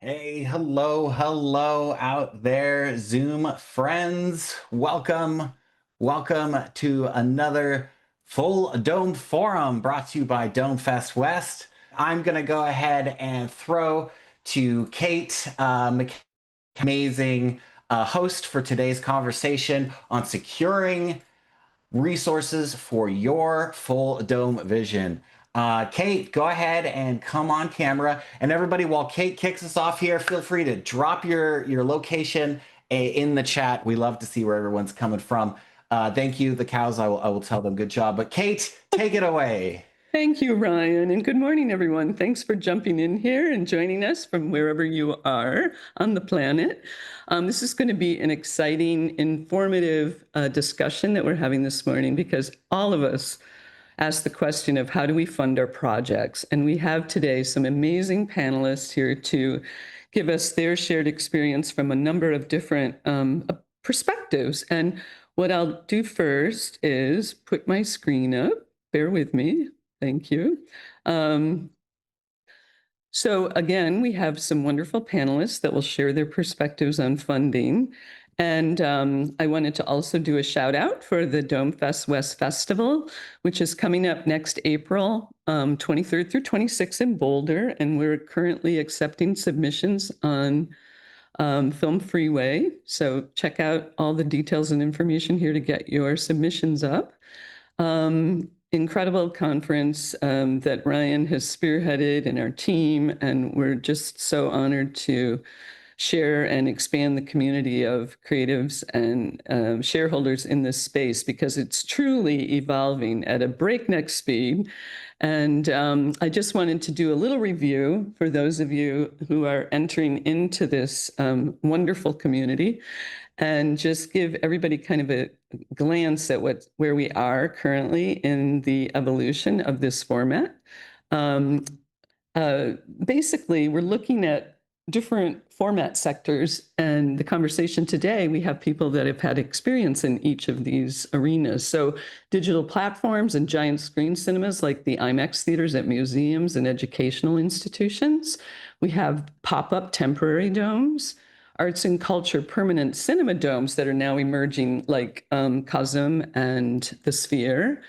Hey, hello out there, Zoom friends. Welcome to another Full Dome Forum brought to you by Dome Fest West. I'm going to go ahead and throw to Kate, amazing host for today's conversation on securing resources for your full dome vision. Kate, go ahead and come on camera. And everybody, while Kate kicks us off here, feel free to drop your location in the chat. We love to see where everyone's coming from. Thank you, the cows. I will tell them good job. But Kate, take it away. Thank you, Ryan, and good morning, everyone. Thanks for jumping in here and joining us from wherever you are on the planet. This is going to be an exciting, informative discussion that we're having this morning because all of us ask the question of how do we fund our projects? And we have today some amazing panelists here to give us their shared experience from a number of different perspectives. And what I'll do first is put my screen up. Bear with me. Thank you. So again, we have some wonderful panelists that will share their perspectives on funding. And I wanted to also do a shout out for the Dome Fest West Festival, which is coming up next April 23rd through 26th in Boulder. And we're currently accepting submissions on Film Freeway. So check out all the details and information here to get your submissions up. Incredible conference that Ryan has spearheaded and our team, and we're just so honored to share and expand the community of creatives and shareholders in this space because it's truly evolving at a breakneck speed. And I just wanted to do a little review for those of you who are entering into this wonderful community and just give everybody kind of a glance at where we are currently in the evolution of this format. Basically, we're looking at different format sectors, and the conversation today, we have people that have had experience in each of these arenas. So digital platforms and giant screen cinemas like the IMAX theaters at museums and educational institutions. We have pop-up temporary domes, arts and culture permanent cinema domes that are now emerging like Cosm and the Sphere.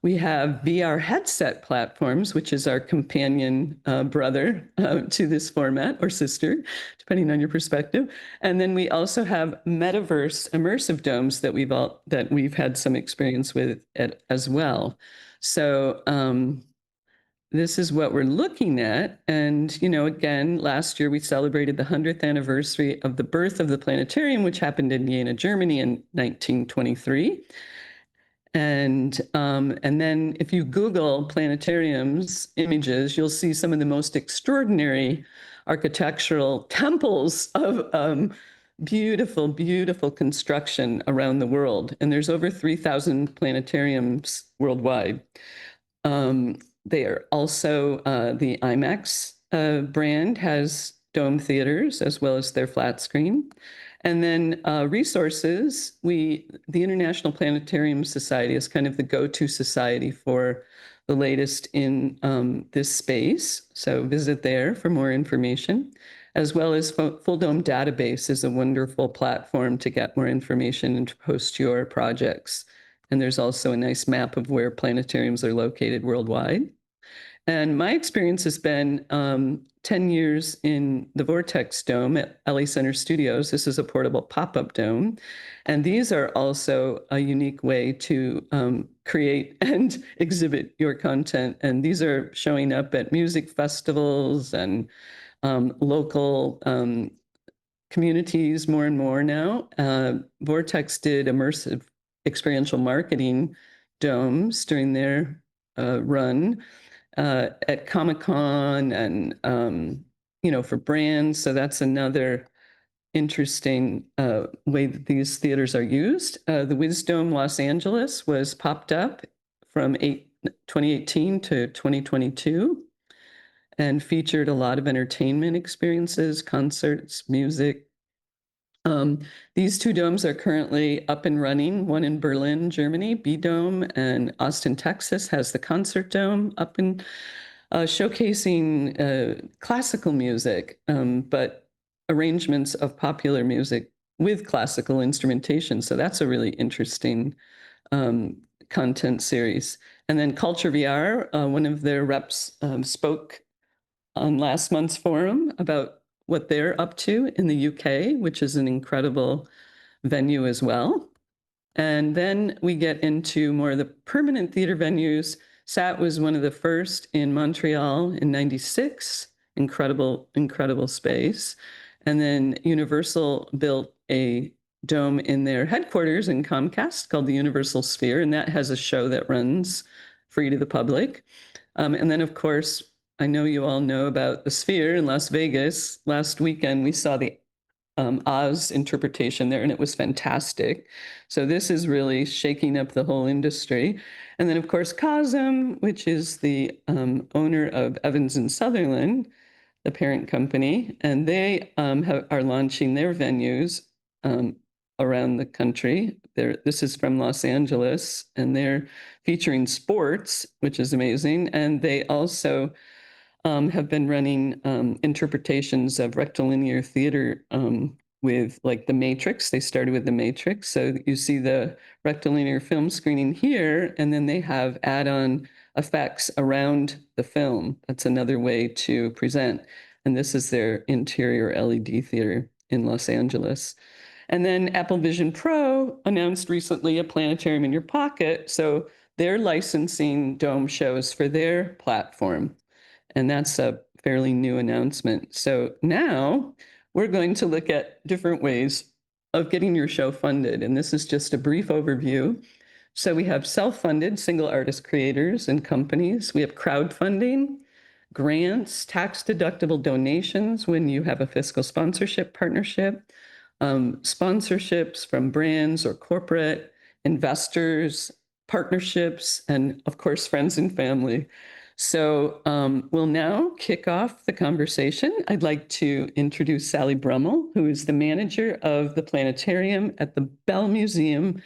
We have VR headset platforms, which is our companion brother to this format, or sister, depending on your perspective. And then we also have metaverse immersive domes that we've had some experience with as well. So this is what we're looking at. And, again, last year we celebrated the 100th anniversary of the birth of the planetarium, which happened in Jena, Germany in 1923. And then if you Google planetariums images, you'll see some of the most extraordinary architectural temples of beautiful, beautiful construction around the world. And there's over 3,000 planetariums worldwide. They are also, the IMAX brand has dome theaters as well as their flat screen. And then resources, the International Planetarium Society is kind of the go-to society for the latest in this space. So visit there for more information, as well as Fulldome Database is a wonderful platform to get more information and to post your projects. And there's also a nice map of where planetariums are located worldwide. And my experience has been 10 years in the Vortex Dome at LA Center Studios. This is a portable pop-up dome. And these are also a unique way to create and exhibit your content. And these are showing up at music festivals and local communities more and more now. Vortex did immersive experiential marketing domes during their run at Comic-Con and, for brands. So that's another interesting way that these theaters are used. The Wisdome Los Angeles was popped up from 2018 to 2022 and featured a lot of entertainment experiences, concerts, music. These two domes are currently up and running, one in Berlin, Germany, B Dome, and Austin, Texas has the Concert Dome up and showcasing classical music, but arrangements of popular music with classical instrumentation. So that's a really interesting content series. And then Culture VR, one of their reps spoke on last month's forum about what they're up to in the UK, which is an incredible venue as well. And then we get into more of the permanent theater venues. SAT was one of the first in Montreal in '96. Incredible, incredible space. And then Universal built a dome in their headquarters in Comcast called the Universal Sphere, and that has a show that runs free to the public. And then, of course, I know you all know about the Sphere in Las Vegas. Last weekend, we saw the Oz interpretation there, and it was fantastic. So this is really shaking up the whole industry. And then, of course, Cosm, which is the owner of Evans and Sutherland, the parent company, and they are launching their venues around the country. This is from Los Angeles, and they're featuring sports, which is amazing. And they also have been running interpretations of rectilinear theater with like The Matrix. They started with The Matrix. So you see the rectilinear film screening here, and then they have add-on effects around the film. That's another way to present. And this is their interior LED theater in Los Angeles. And then Apple Vision Pro announced recently a planetarium in your pocket. So they're licensing dome shows for their platform. And that's a fairly new announcement. So now we're going to look at different ways of getting your show funded. And this is just a brief overview. So we have self-funded single artist creators and companies. We have crowdfunding, grants, tax-deductible donations when you have a fiscal sponsorship partnership, sponsorships from brands or corporate, investors, partnerships, and of course, friends and family. So we'll now kick off the conversation. I'd like to introduce Sally Brummel, who is the manager of the planetarium at the Bell Museum,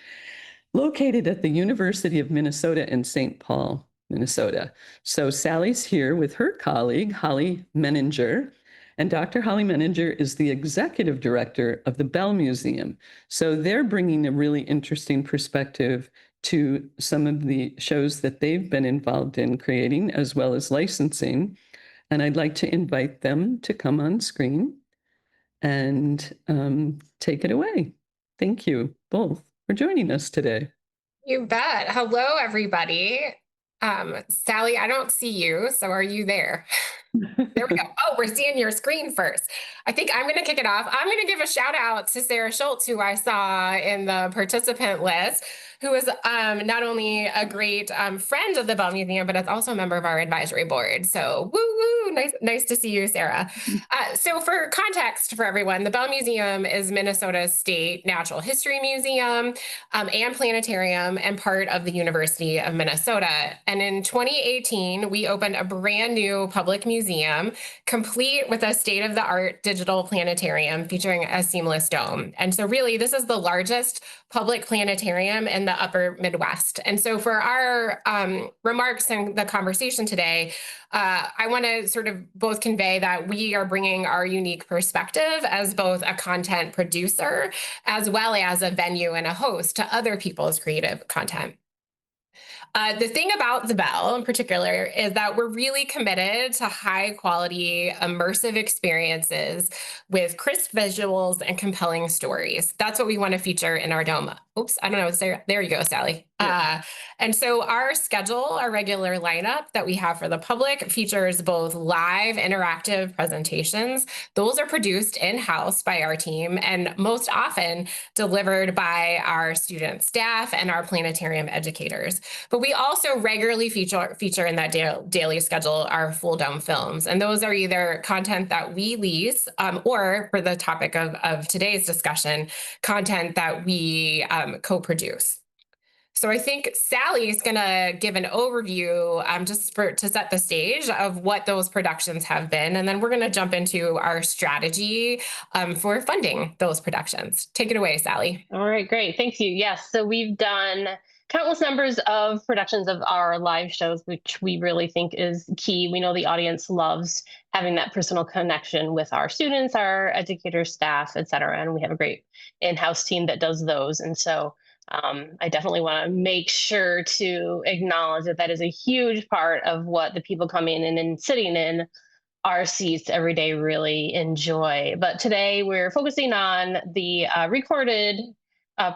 located at the University of Minnesota in St. Paul, Minnesota. So Sally's here with her colleague, Holly Menninger. And Dr. Holly Menninger is the executive director of the Bell Museum. So they're bringing a really interesting perspective to some of the shows that they've been involved in creating, as well as licensing. And I'd like to invite them to come on screen and take it away. Thank you both for joining us today. You bet. Hello, everybody. Sally, I don't see you, so are you there? There we go. Oh, we're seeing your screen first. I think I'm going to kick it off. I'm going to give a shout out to Sarah Schultz, who I saw in the participant list, who is not only a great friend of the Bell Museum, but is also a member of our advisory board. So woo woo, nice to see you, Sarah. So for context for everyone, the Bell Museum is Minnesota's state natural history museum and planetarium and part of the University of Minnesota. And in 2018, we opened a brand new public museum, complete with a state-of-the-art digital planetarium featuring a seamless dome. And so really, this is the largest public planetarium in the upper Midwest. And so for our remarks and the conversation today, I want to sort of both convey that we are bringing our unique perspective as both a content producer, as well as a venue and a host to other people's creative content. The thing about the Bell in particular is that we're really committed to high quality, immersive experiences with crisp visuals and compelling stories. That's what we want to feature in our dome. Oops, I don't know. There you go, Sally. Yeah. And so our schedule, our regular lineup that we have for the public features both live interactive presentations. Those are produced in-house by our team and most often delivered by our student staff and our planetarium educators. But we also regularly feature in that daily schedule our Fulldome films. And those are either content that we lease or, for the topic of today's discussion, content that we co-produce. So I think Sally is going to give an overview to set the stage of what those productions have been. And then we're going to jump into our strategy for funding those productions. Take it away, Sally. All right, great. Thank you. Yes, so we've done countless numbers of productions of our live shows, which we really think is key. We know the audience loves having that personal connection with our students, our educators, staff, et cetera. And we have a great in-house team that does those. And so I definitely want to make sure to acknowledge that that is a huge part of what the people coming in and sitting in our seats every day really enjoy. But today we're focusing on the recorded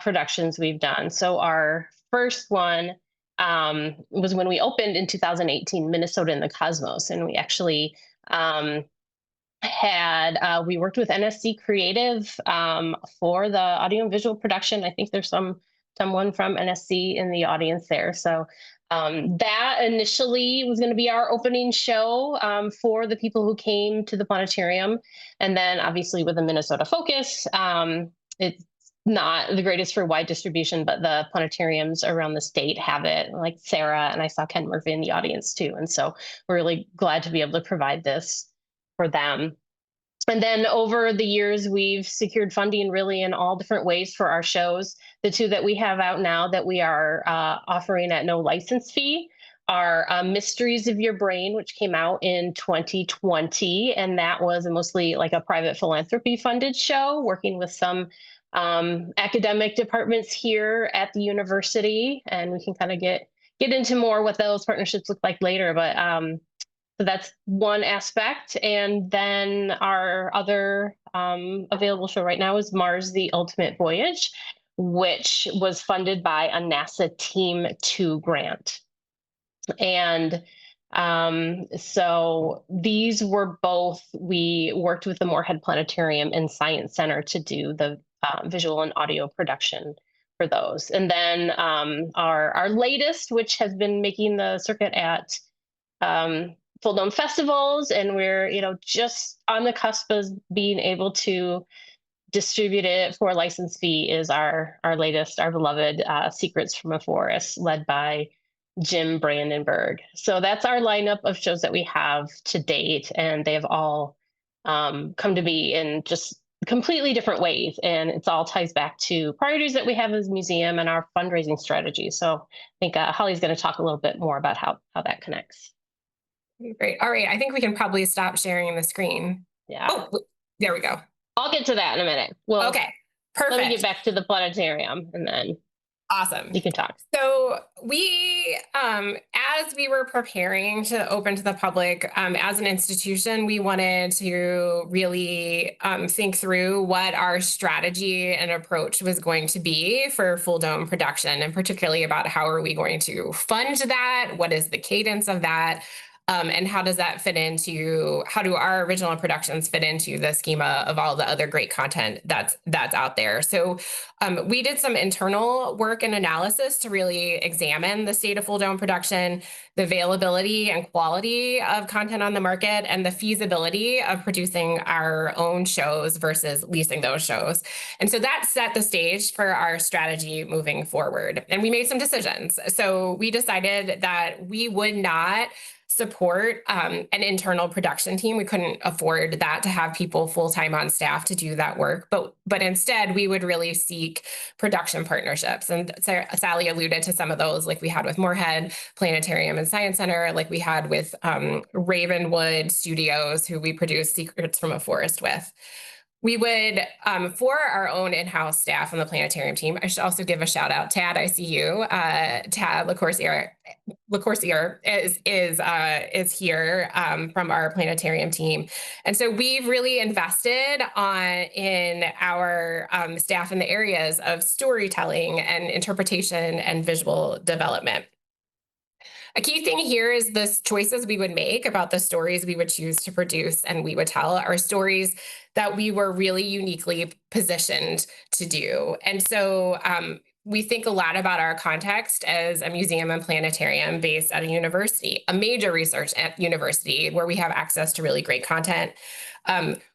productions we've done. So our first one was when we opened in 2018, Minnesota in the Cosmos. And we actually we worked with NSC Creative for the audio and visual production. I think there's someone from NSC in the audience there. So that initially was going to be our opening show for the people who came to the planetarium. And then obviously with a Minnesota focus, it's not the greatest for wide distribution, but the planetariums around the state have it, like Sarah, and I saw Ken Murphy in the audience too. And so we're really glad to be able to provide this for them. And then over the years, we've secured funding really in all different ways for our shows. The two that we have out now that we are offering at no license fee are Mysteries of Your Brain, which came out in 2020. And that was mostly like a private philanthropy funded show, working with some academic departments here at the university. And we can kind of get into more what those partnerships look like later. But so that's one aspect. And then our other available show right now is Mars, the Ultimate Voyage, which was funded by a NASA Team 2 grant. And so these were both, we worked with the Moorhead Planetarium and Science Center to do the visual and audio production for those. And then our latest, which has been making the circuit at Fulldome festivals, and we're just on the cusp of being able to distribute it for a license fee, is our latest, our beloved Secrets from a Forest, led by Jim Brandenburg. So that's our lineup of shows that we have to date, and they have all come to be in just completely different ways, and it's all ties back to priorities that we have as a museum and our fundraising strategy. So I think Holly's going to talk a little bit more about how that connects. Great. All right. I think we can probably stop sharing the screen. Yeah. Oh, there we go. I'll get to that in a minute. Well, okay. Perfect. Let me get back to the planetarium and then awesome. You can talk. So we, as we were preparing to open to the public, as an institution, we wanted to really think through what our strategy and approach was going to be for Fulldome production, and particularly about how are we going to fund that? What is the cadence of that? And how does that fit into, how do our original productions fit into the schema of all the other great content that's out there? So we did some internal work and analysis to really examine the state of Fulldome production, the availability and quality of content on the market, and the feasibility of producing our own shows versus leasing those shows. And so that set the stage for our strategy moving forward. And we made some decisions. So we decided that we would not support an internal production team. We couldn't afford that, to have people full-time on staff to do that work. But instead, we would really seek production partnerships. And Sally alluded to some of those, like we had with Moorhead Planetarium and Science Center, like we had with Ravenwood Studios, who we produced Secrets from a Forest with. We would, for our own in-house staff on the planetarium team, I should also give a shout out. Tad, I see you. Tad LaCourcier is here from our planetarium team. And so we've really invested in our staff in the areas of storytelling and interpretation and visual development. A key thing here is the choices we would make about the stories we would choose to produce and we would tell are stories that we were really uniquely positioned to do. And so we think a lot about our context as a museum and planetarium based at a university, a major research university where we have access to really great content.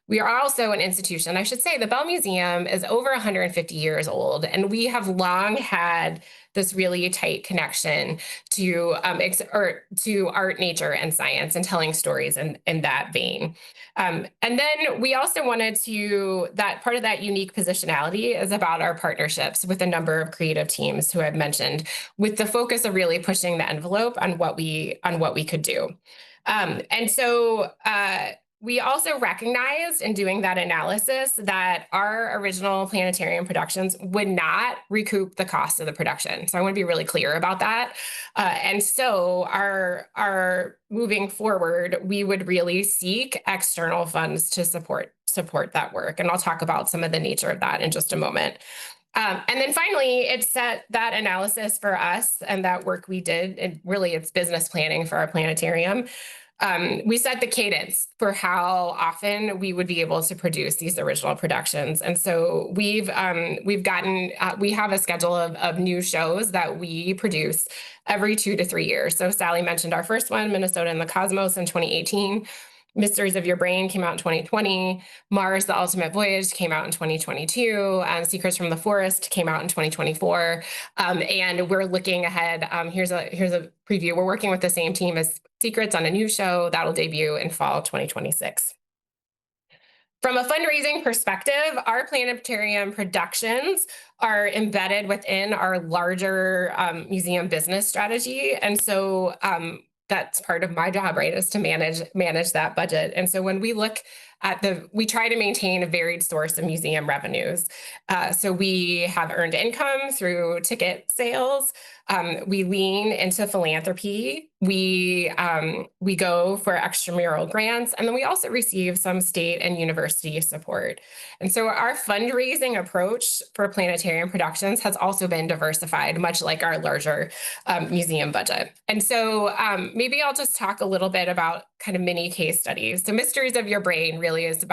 We are also an institution. I should say the Bell Museum is over 150 years old, and we have long had this really tight connection to to art, nature, and science, and telling stories in that vein. And then we also wanted to, that part of that unique positionality is about our partnerships with a number of creative teams who I've mentioned, with the focus of really pushing the envelope on what we could do. And so we also recognized in doing that analysis that our original planetarium productions would not recoup the cost of the production. So I want to be really clear about that. And so our moving forward, we would really seek external funds to support that work. And I'll talk about some of the nature of that in just a moment. And then finally, it set that analysis for us and that work we did, and really it's business planning for our planetarium. We set the cadence for how often we would be able to produce these original productions. And so we have a schedule of new shows that we produce every 2 to 3 years. So Sally mentioned our first one, Minnesota and the Cosmos, in 2018. Mysteries of Your Brain came out in 2020. Mars, The Ultimate Voyage came out in 2022. Secrets from the Forest came out in 2024. And we're looking ahead. Here's a preview. We're working with the same team as Secrets on a new show that'll debut in fall 2026. From a fundraising perspective, our planetarium productions are embedded within our larger museum business strategy. And so that's part of my job, right, is to manage that budget. And so when we look at we try to maintain a varied source of museum revenues. So we have earned income through ticket sales. We lean into philanthropy. We go for extramural grants, and then we also receive some state and university support. And so our fundraising approach for planetarium productions has also been diversified, much like our larger museum budget. And so maybe I'll just talk a little bit about kind of mini case studies. So Mysteries of Your Brain really is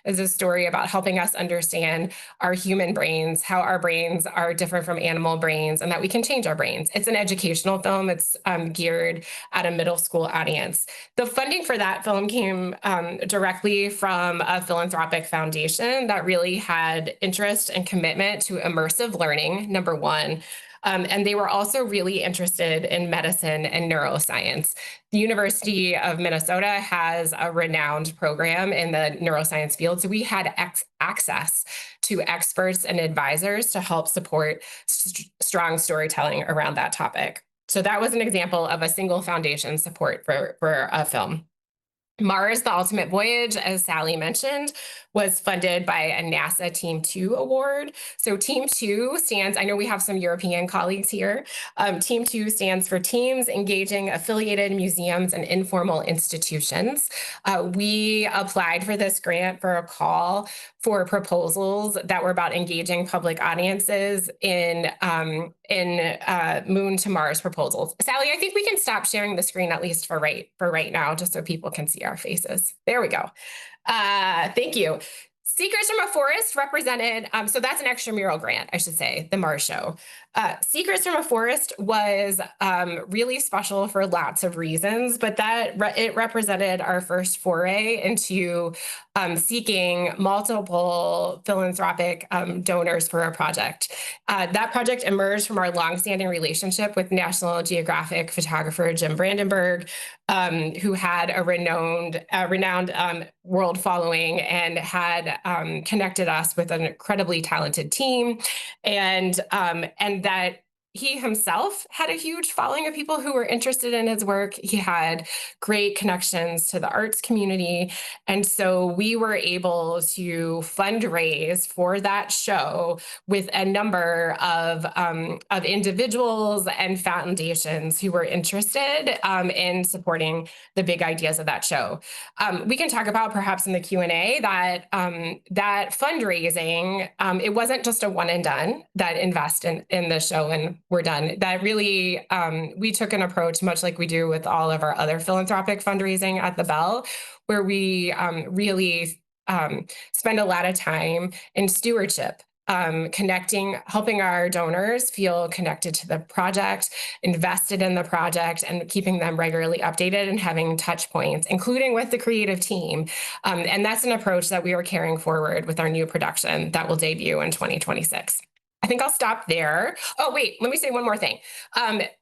a story about helping us understand our human brains, how our brains are different from animal brains, and that we can change our brains. It's an educational film. It's geared at a middle school audience. The funding for that film came directly from a philanthropic foundation that really had interest and commitment to immersive learning, number one. And they were also really interested in medicine and neuroscience. The University of Minnesota has a renowned program in the neuroscience field. So we had access to experts and advisors to help support strong storytelling around that topic. So that was an example of a single foundation support for a film. Mars, The Ultimate Voyage, as Sally mentioned, was funded by a NASA Team 2 award. So Team 2 stands, I know we have some European colleagues here. Team 2 stands for Teams Engaging Affiliated Museums and Informal Institutions. We applied for this grant for a call for proposals that were about engaging public audiences in Moon to Mars proposals. Sally, I think we can stop sharing the screen, at least for right now, just so people can see our faces. There we go. Thank you. Secrets from a Forest represented, so that's an extramural grant, I should say, the Mars show. Secrets from a Forest was really special for lots of reasons, but it represented our first foray into seeking multiple philanthropic donors for a project. That project emerged from our longstanding relationship with National Geographic photographer Jim Brandenburg, who had a renowned world following and had connected us with an incredibly talented team, and that he himself had a huge following of people who were interested in his work. He had great connections to the arts community. And so we were able to fundraise for that show with a number of individuals and foundations who were interested in supporting the big ideas of that show. We can talk about perhaps in the Q&A that fundraising, it wasn't just a one and done that invest in the show and we're done. That really, we took an approach much like we do with all of our other philanthropic fundraising at the Bell, where we really spend a lot of time in stewardship helping our donors feel connected to the project, invested in the project, and keeping them regularly updated and having touch points, including with the creative team. And that's an approach that we are carrying forward with our new production that will debut in 2026. I think I'll stop there. Oh, wait, let me say one more thing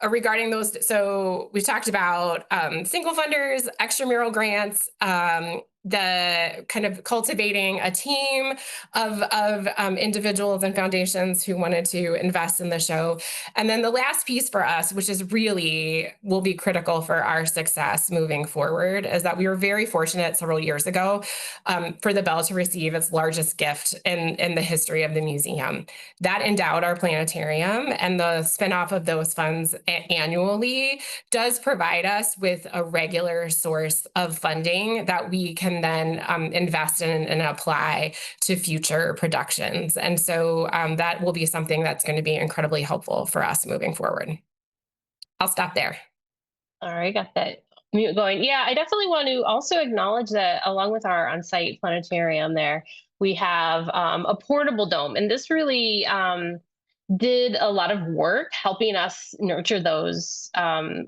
regarding those. So we talked about single funders, extramural grants, the kind of cultivating a team of individuals and foundations who wanted to invest in the show. And then the last piece for us, which is really will be critical for our success moving forward, is that we were very fortunate several years ago for the Bell to receive its largest gift in the history of the museum. That endowed our planetarium, and the spinoff of those funds annually does provide us with a regular source of funding that we can then invest in and apply to future productions. And so that will be something that's going to be incredibly helpful for us moving forward. I'll stop there. All right, got that mute going. Yeah, I definitely want to also acknowledge that along with our on-site planetarium there, we have a portable dome. And this really did a lot of work helping us nurture those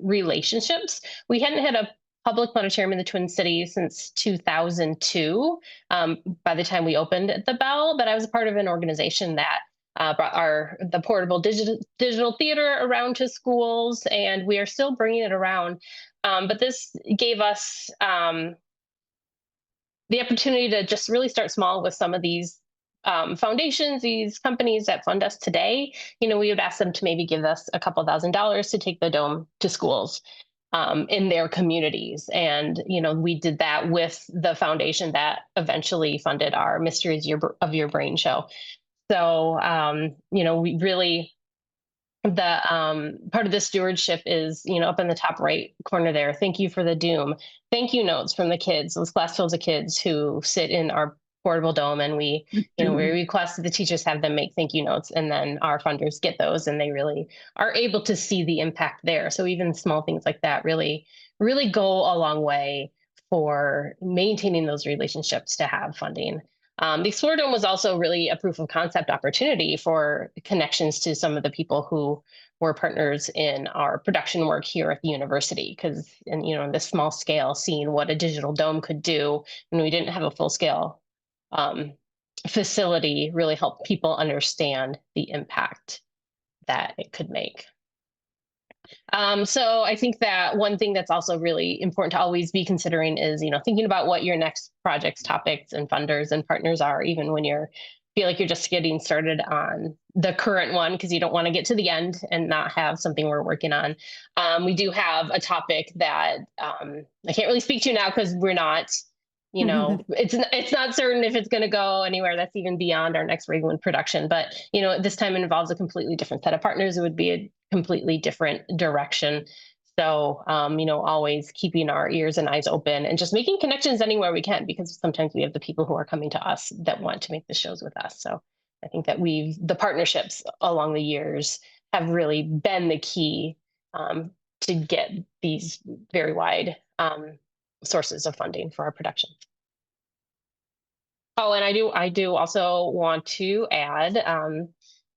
relationships. We hadn't had a public planetarium in the Twin Cities since 2002, by the time we opened at the Bell, but I was a part of an organization that brought the portable digital theater around to schools, and we are still bringing it around. But this gave us the opportunity to just really start small with some of these foundations, these companies that fund us today. We would ask them to maybe give us a couple $1,000s to take the dome to schools in their communities. And, we did that with the foundation that eventually funded our Mysteries of Your Brain show. So, we really, the part of the stewardship is, up in the top right corner there. Thank you for the doom. Thank you notes from the kids, those class fills of kids who sit in our portable dome, and we request that the teachers have them make thank you notes, and then our funders get those, and they really are able to see the impact there. So even small things like that really, really go a long way for maintaining those relationships to have funding. The Explore Dome was also really a proof of concept opportunity for connections to some of the people who were partners in our production work here at the university, because in this small scale, seeing what a digital dome could do when we didn't have a full scale facility really helped people understand the impact that it could make. So I think that one thing that's also really important to always be considering is, thinking about what your next projects, topics, and funders and partners are, even when feel like you're just getting started on the current one, because you don't want to get to the end and not have something we're working on. We do have a topic that I can't really speak to now because we're not, it's not certain if it's going to go anywhere that's even beyond our next regular production. But, this time it involves a completely different set of partners. It would be a completely different direction. So, always keeping our ears and eyes open and just making connections anywhere we can, because sometimes we have the people who are coming to us that want to make the shows with us. So I think that the partnerships along the years have really been the key to get these very wide sources of funding for our production. Oh, and I do also want to add,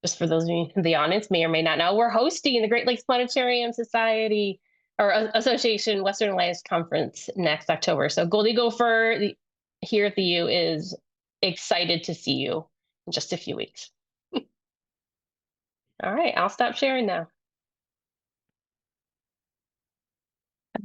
just for those of you in the audience may or may not know, we're hosting the Great Lakes Planetarium Society or Association Western Alliance Conference next October. So Goldie Gopher here at the U is excited to see you in just a few weeks. All right, I'll stop sharing now.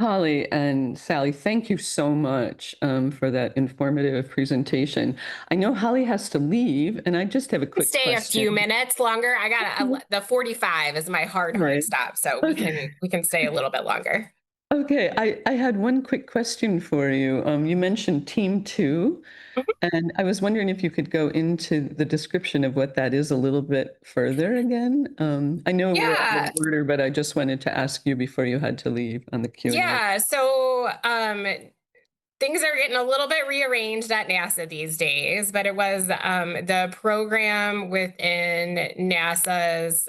Holly and Sally, thank you so much for that informative presentation. I know Holly has to leave, and I just have a quick question. A few minutes longer. I got the 45 is my hard stop, so we can stay a little bit longer. Okay, I had one quick question for you. You mentioned Team 2, and I was wondering if you could go into the description of what that is a little bit further again. I know we're out of order, but I just wanted to ask you before you had to leave on the Q&A. Yeah, so things are getting a little bit rearranged at NASA these days, but it was the program within NASA's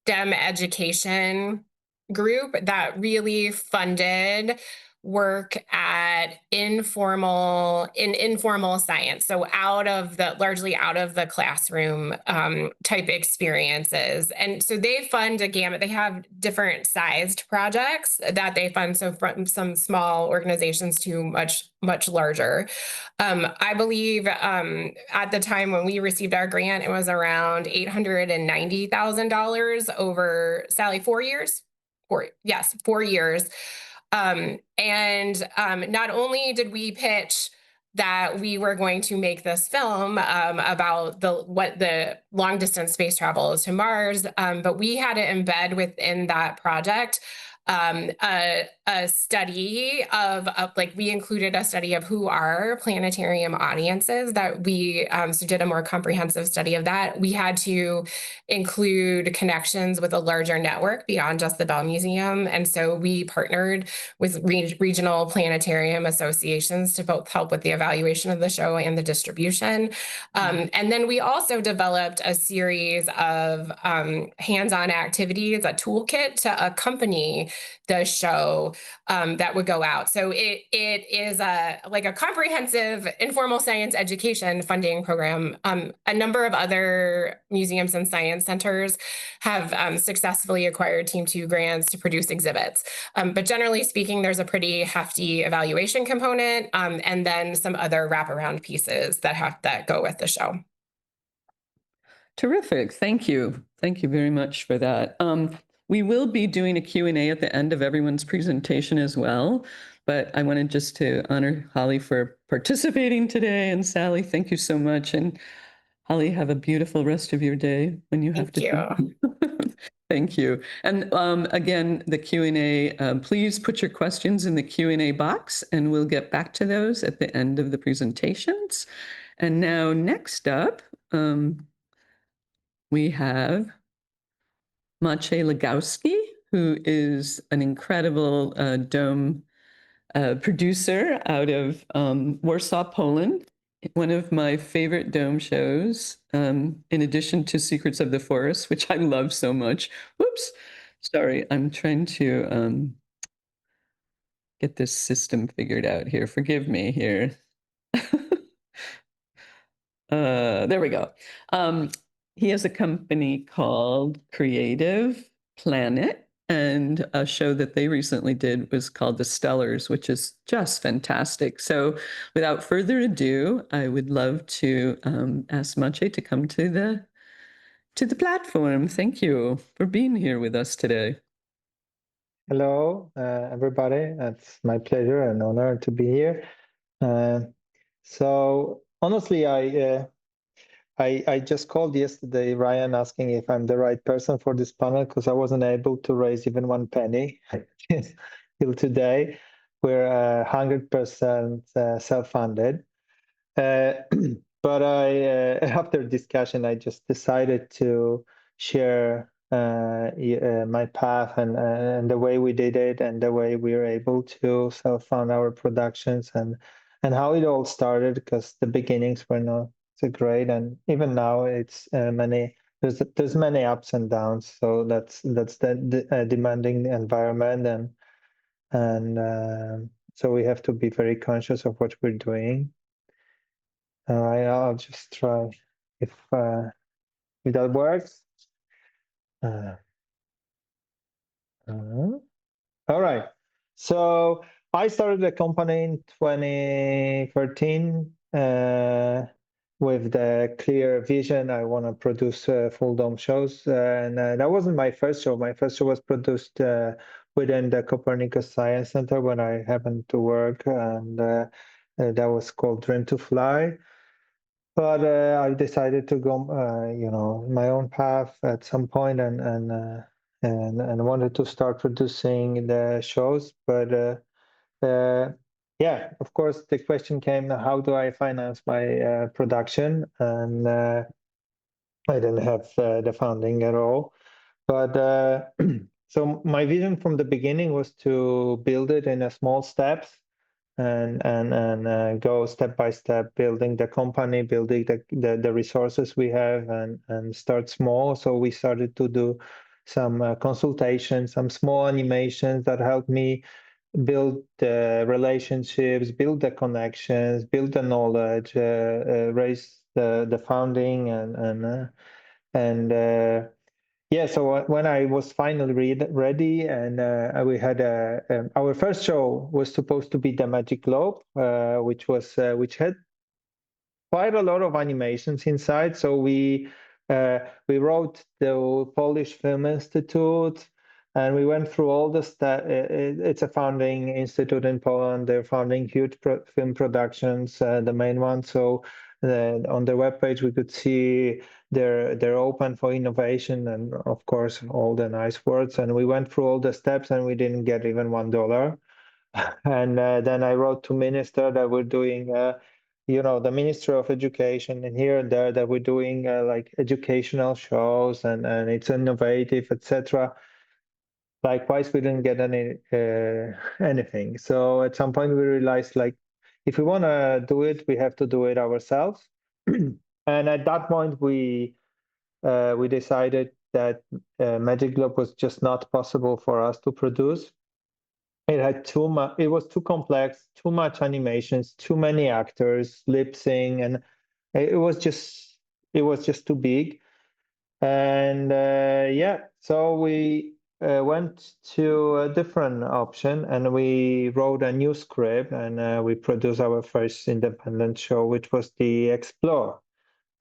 STEM education group that really funded work at informal science. So largely out of the classroom type experiences. And so they fund a gamut. They have different sized projects that they fund. So from some small organizations to much larger. I believe at the time when we received our grant, it was around $890,000 over, Sally, 4 years? 4 years. Not only did we pitch that we were going to make this film about what the long distance space travel is to Mars, but we had to embed within that project a study of like, we included a study of who are planetarium audiences, that we so did a more comprehensive study of that. We had to include connections with a larger network beyond just the Bell Museum. And so we partnered with regional planetarium associations to both help with the evaluation of the show and the distribution. And then we also developed a series of hands-on activities, a toolkit to accompany the show that would go out. So it is a comprehensive informal science education funding program. A number of other museums and science centers have successfully acquired Team 2 grants to produce exhibits. But generally speaking, there's a pretty hefty evaluation component, and then some other wraparound pieces that go with the show. Terrific. Thank you. Thank you very much for that. We will be doing a Q&A at the end of everyone's presentation as well, but I wanted just to honor Holly for participating today, and Sally, thank you so much. And Holly, have a beautiful rest of your day when you have to. Thank you. Thank you. And again, the Q&A, please put your questions in the Q&A box, and we'll get back to those at the end of the presentations. And now next up, we have Maciej Ligowski, who is an incredible dome producer out of Warsaw, Poland. One of my favorite dome shows, in addition to Secrets of the Forest, which I love so much. Whoops, sorry, I'm trying to get this system figured out here. Forgive me here. There we go. He has a company called Creative Planet, and a show that they recently did was called The Stellars, which is just fantastic. So without further ado, I would love to ask Maciej to come to the platform. Thank you for being here with us today. Hello, everybody. It's my pleasure and honor to be here. So honestly, I just called yesterday Ryan asking if I'm the right person for this panel, because I wasn't able to raise even 1 penny till today. We're 100% self-funded. But after discussion, I just decided to share my path and the way we did it, and the way we were able to self-fund our productions, and how it all started, because the beginnings were not so great, and even now it's there's many ups and downs. So that's the demanding environment, and so we have to be very conscious of what we're doing. All right, I'll just try if that works. All right, so I started the company in 2013 with the clear vision. I want to produce full dome shows, and that wasn't my first show. My first show was produced within the Copernicus Science Center when I happened to work, and that was called Dream to Fly. But I decided to go, my own path at some point, and wanted to start producing the shows. But yeah, of course, the question came: how do I finance my production? And I didn't have the funding at all. But so my vision from the beginning was to build it in a small steps, and go step by step, building the company, building the resources we have, and start small. So we started to do some consultations, some small animations that helped me build the relationships, build the connections, build the knowledge, raise the funding, and yeah. So when I was finally ready, and we had our first show was supposed to be the Magic Globe, which had quite a lot of animations inside. So we wrote the Polish Film Institute, and we went through all the stuff. It's a founding institute in Poland. They're funding huge film productions, the main one. So on the webpage, we could see they're open for innovation and, of course, all the nice words. And we went through all the steps, and we didn't get even $1. And then I wrote to minister that we're doing, the Ministry of Education, and here and there that we're doing like educational shows, and it's innovative, etc. Likewise, we didn't get anything. So at some point we realized, like, if we want to do it, we have to do it ourselves. And at that point, we decided that Magic Globe was just not possible for us to produce. It had too much. It was too complex, too much animations, too many actors, lip sync, and it was just too big. And yeah, so we went to a different option, and we wrote a new script, and we produced our first independent show, which was the Explore.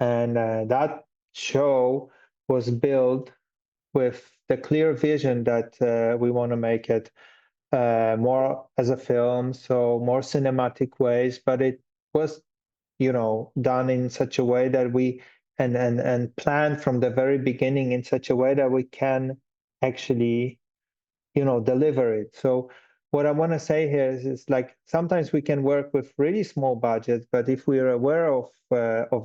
And that show was built with the clear vision that we want to make it more as a film, so more cinematic ways, but it was, done in such a way that we and planned from the very beginning in such a way that we can actually, deliver it. So what I want to say here is like sometimes we can work with really small budgets, but if we are aware of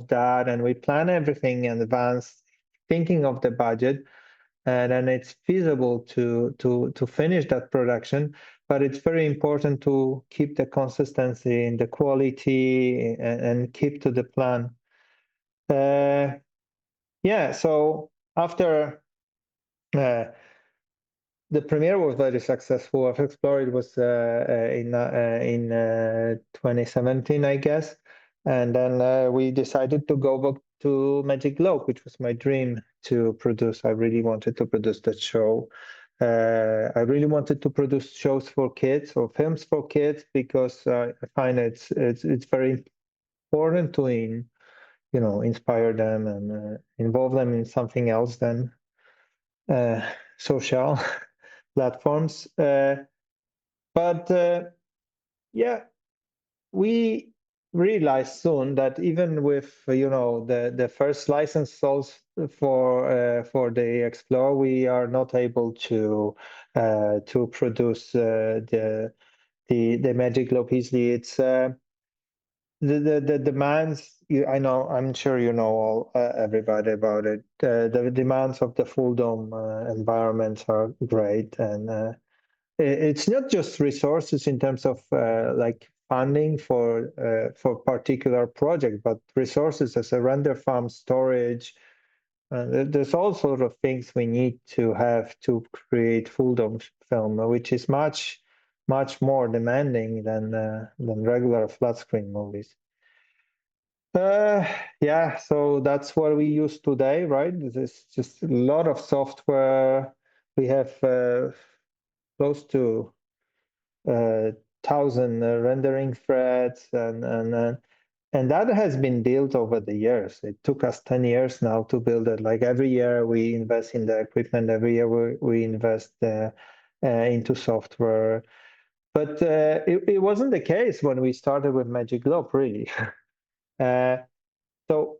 that and we plan everything in advance, thinking of the budget, and then it's feasible to finish that production. But it's very important to keep the consistency in the quality and keep to the plan. Yeah, so after the premiere was very successful of Explore. It was in 2017, I guess. And then we decided to go back to Magic Globe, which was my dream to produce. I really wanted to produce that show. I really wanted to produce shows for kids or films for kids because I find it's very important to inspire them and involve them in something else than social platforms. But yeah, we realized soon that even with the first license sold for the Explore, we are not able to produce the Magic Globe easily. It's the demands. I'm sure all everybody about it. The demands of the Fulldome environments are great, and it's not just resources in terms of like funding for particular project, but resources as a render farm, storage. There's all sort of things we need to have to create Fulldome film, which is much more demanding than regular flat screen movies. Yeah, so that's what we use today, right? There's just a lot of software. We have close to 1,000 rendering threads, and that has been built over the years. It took us 10 years now to build it. Like every year we invest in the equipment, every year we invest into software. But it wasn't the case when we started with Magic Globe, really. So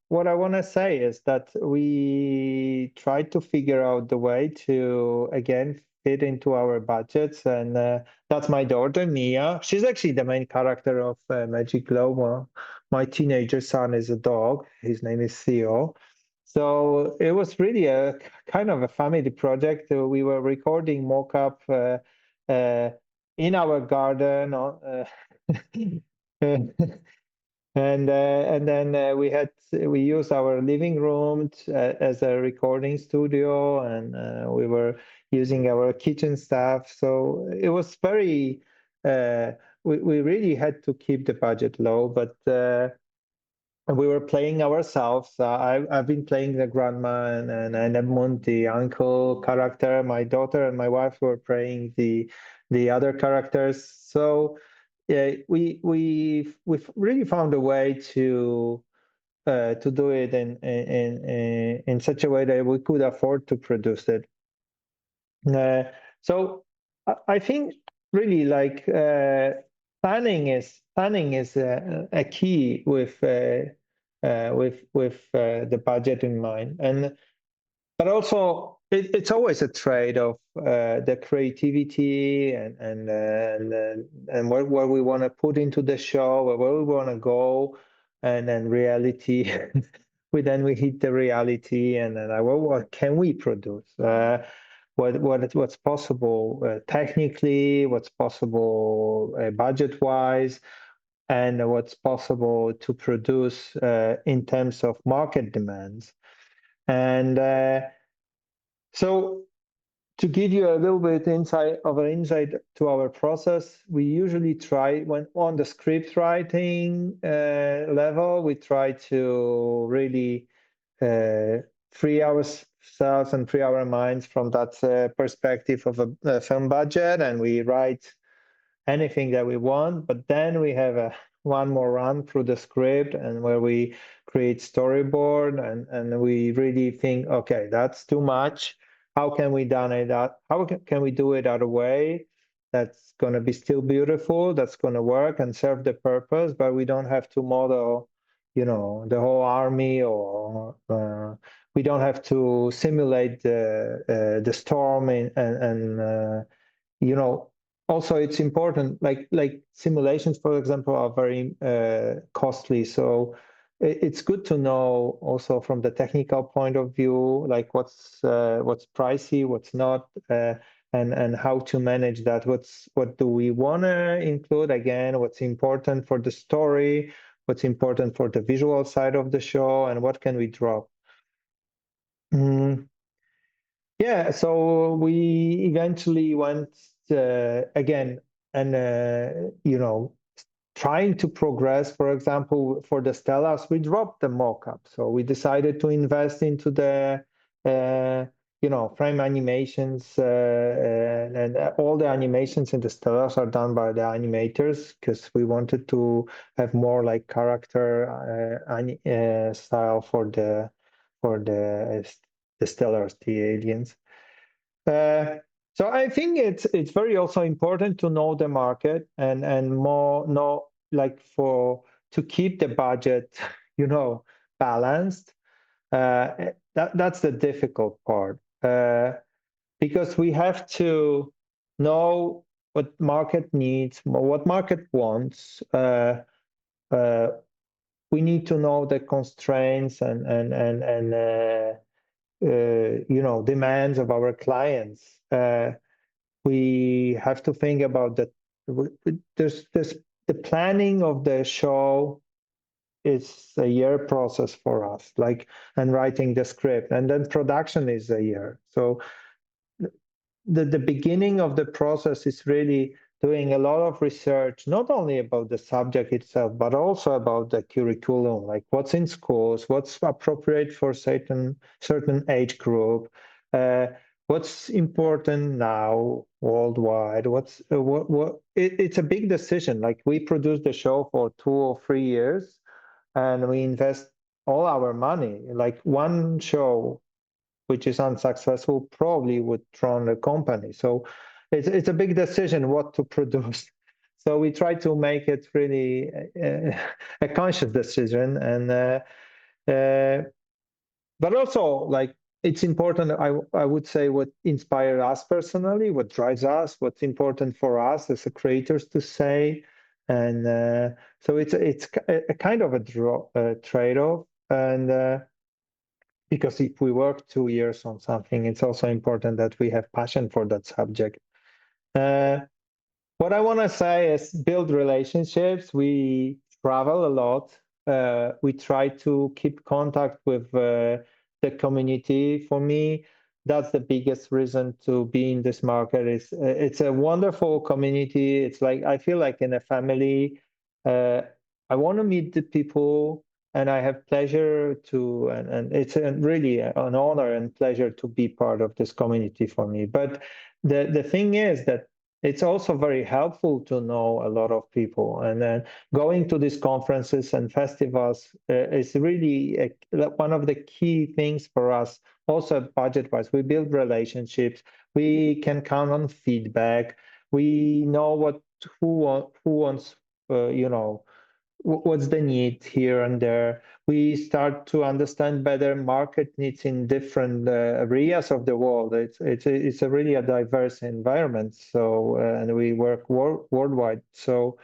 what I want to say is that we tried to figure out the way to, again, fit into our budgets. And that's my daughter, Mia. She's actually the main character of Magic Globe. My teenager son is a dog. His name is Theo. So it was really a kind of a family project. We were recording mock-up in our garden. And then we used our living room as a recording studio, and we were using our kitchen staff. So it was very we really had to keep the budget low, but we were playing ourselves. I've been playing the grandma and Edmund, the uncle character. My daughter and my wife were playing the other characters. So yeah, we've really found a way to do it in such a way that we could afford to produce it. So I think really like planning is a key with the budget in mind, but also it's always a trade of the creativity and what we want to put into the show, where we want to go, and then reality. we hit the reality, and then what can we produce? What's possible technically, what's possible budget-wise, and what's possible to produce in terms of market demands. And so to give you a little bit insight to our process, we usually try, when on the script writing level, we try to really free ourselves and free our minds from that perspective of a film budget, and we write anything that we want. But then we have one more run through the script, and where we create storyboard, and we really think, okay, that's too much. How can we do it other way that's going to be still beautiful, that's going to work and serve the purpose, but we don't have to model, the whole army, or we don't have to simulate the storm, and also it's important, like simulations, for example, are very costly. So it's good to know also from the technical point of view, like what's pricey, what's not, and how to manage that. What do we want to include? Again, what's important for the story, what's important for the visual side of the show, and what can we drop? Yeah, so we eventually went again, and trying to progress. For example, for the Stellars, we dropped the mock-up. So we decided to invest into the frame animations, and all the animations in the Stellars are done by the animators, because we wanted to have more like character style for the Stellars, the aliens. So I think it's very also important to know the market and more know, like, to keep the budget, balanced. That's the difficult part, because we have to know what market needs, what market wants. We need to know the constraints and demands of our clients. We have to think about that. The planning of the show is a year process for us, and writing the script, and then production is a year. So the beginning of the process is really doing a lot of research, not only about the subject itself, but also about the curriculum, like what's in schools, what's appropriate for certain age group, what's important now worldwide. It's a big decision. Like, we produce the show for 2 or 3 years, and we invest all our money. Like, one show which is unsuccessful probably would drown the company. So it's a big decision what to produce. So we try to make it really a conscious decision, and but also, like, it's important. I would say what inspired us personally, what drives us, what's important for us as creators to say, and so it's a kind of a trade-off, and because if we work 2 years on something, it's also important that we have passion for that subject. What I want to say is build relationships. We travel a lot. we try to keep contact with the community. For me, that's the biggest reason to be in this market. It's a wonderful community. It's like I feel like in a family. I want to meet the people, and I have pleasure to, and it's really an honor and pleasure to be part of this community for me. But the thing is that it's also very helpful to know a lot of people, and then going to these conferences and festivals is really one of the key things for us. Also, budget-wise, we build relationships. We can count on feedback. We know who wants, what's the need here and there. We start to understand better market needs in different areas of the world. It's a really a diverse environment. So and we work worldwide. So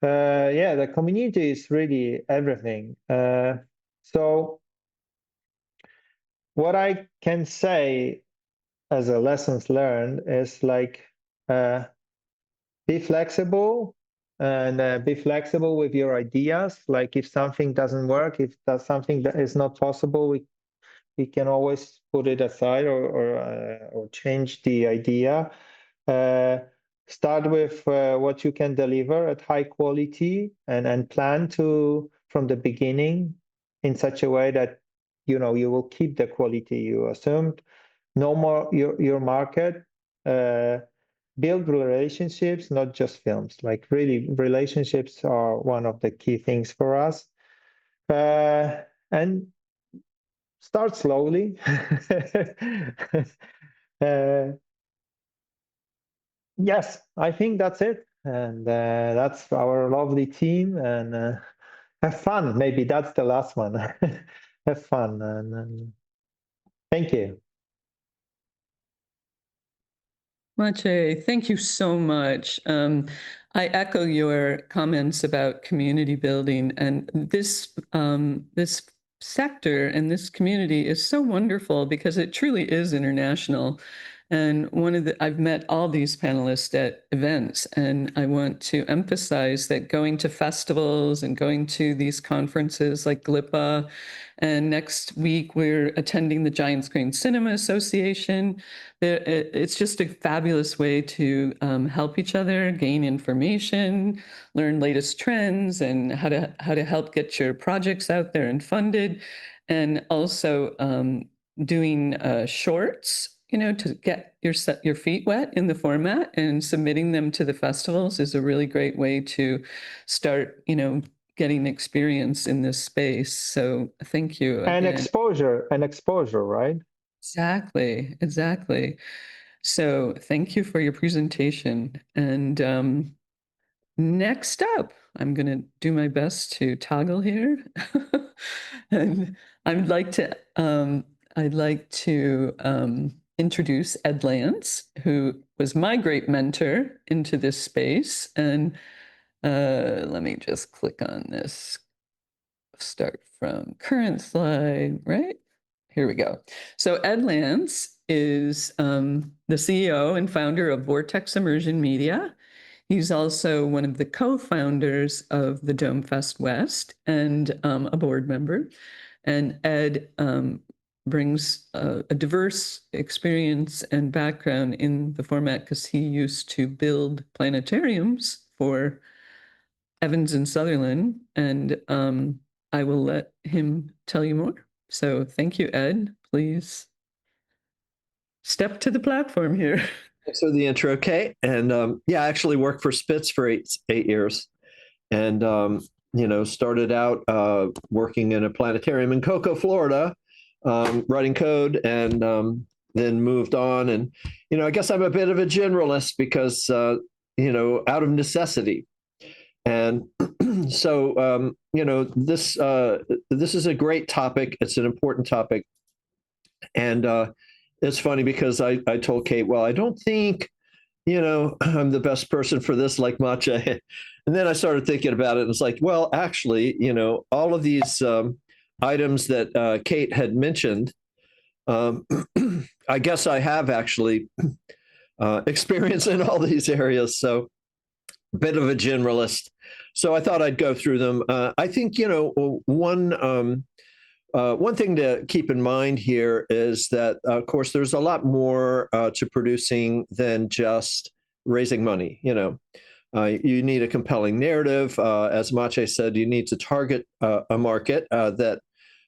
yeah, the community is really everything. So what I can say as a lessons learned is like be flexible and be flexible with your ideas. Like if something doesn't work, if that's something that is not possible, we can always put it aside or change the idea. Start with what you can deliver at high quality and plan to from the beginning in such a way that you will keep the quality you assumed. Know more your market. Build relationships, not just films. Like really, relationships are one of the key things for us. And start slowly. Yes, I think that's it. And that's our lovely team. And have fun. Maybe that's the last one. Have fun. And thank you. Maciej, thank you so much. I echo your comments about community building, and this sector and this community is so wonderful because it truly is international. And I've met all these panelists at events, and I want to emphasize that going to festivals and going to these conferences like GLIPA, and next week we're attending the Giant Screen Cinema Association. It's just a fabulous way to help each other, gain information, learn latest trends, and how to help get your projects out there and funded, and also doing shorts. To get your feet wet in the format, and submitting them to the festivals is a really great way to start, getting experience in this space. So thank you again. And exposure, right? Exactly. So thank you for your presentation. And next up, I'm going to do my best to toggle here. And I'd like to introduce Ed Lantz, who was my great mentor into this space. And let me just click on this. Start from current slide, right? Here we go. So Ed Lantz is the CEO and founder of Vortex Immersion Media. He's also one of the co-founders of the Dome Fest West and a board member. And Ed brings a diverse experience and background in the format because he used to build planetariums for Evans and Sutherland. And I will let him tell you more. So thank you, Ed. Please step to the platform here. Thanks for the intro, Kate. And I actually worked for Spitz for eight years, and started out working in a planetarium in Cocoa, Florida, writing code, and then moved on. And I guess I'm a bit of a generalist because out of necessity. And so this is a great topic. It's an important topic, and it's funny because I told Kate, well, I don't think, I'm the best person for this, like Maciej. And then I started thinking about it, and it's like, well, actually, all of these items that Kate had mentioned, I guess I have actually experience in all these areas. So a bit of a generalist. So I thought I'd go through them. I think, one thing to keep in mind here is that, of course, there's a lot more to producing than just raising money. You need a compelling narrative. As Maciej said, you need to target a market that,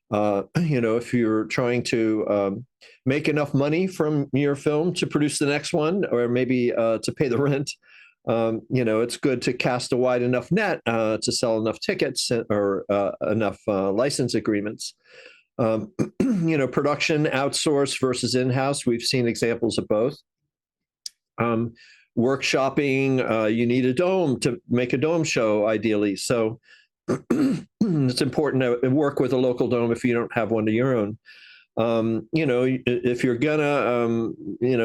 if you're trying to make enough money from your film to produce the next one, or maybe to pay the rent, it's good to cast a wide enough net to sell enough tickets or enough license agreements. Production outsource versus in-house. We've seen examples of both. Workshopping, you need a dome to make a dome show, ideally. So it's important to work with a local dome if you don't have one of your own. If you're gonna,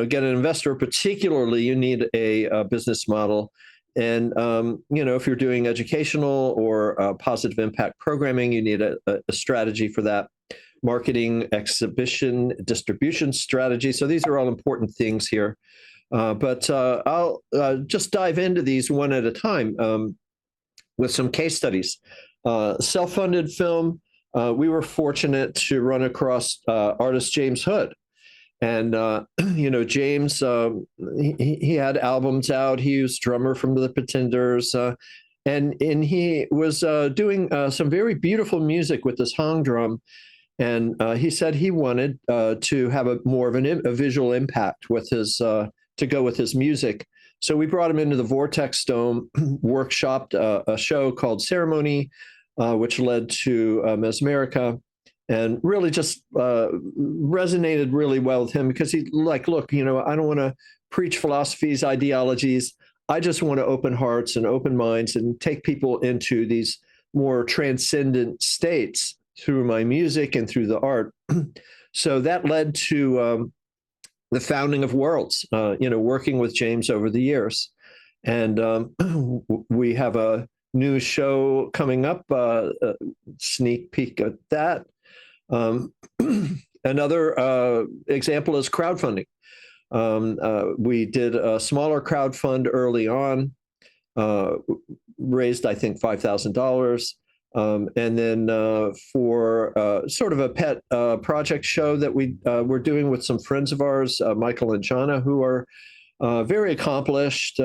get an investor, particularly, you need a business model. And, if you're doing educational or positive impact programming, you need a strategy for that. Marketing, exhibition, distribution strategy. So these are all important things here. But I'll just dive into these one at a time with some case studies. Self-funded film. We were fortunate to run across artist James Hood. And, James, he had albums out. He was drummer from the Pretenders. And he was doing some very beautiful music with this hong drum. And he said he wanted to have more of a visual impact with his, to go with his music. So we brought him into the Vortex Dome, workshopped a show called Ceremony, which led to Mesmerica, and really just resonated really well with him, because he's like, look, I don't want to preach philosophies, ideologies. I just want to open hearts and open minds and take people into these more transcendent states through my music and through the art. So that led to the founding of Worlds, working with James over the years. And we have a new show coming up, sneak peek at that. Another example is crowdfunding. We did a smaller crowdfund early on, raised, I think, $5,000. And then for sort of a pet project show that we're doing with some friends of ours, Michael and Jana, who are very accomplished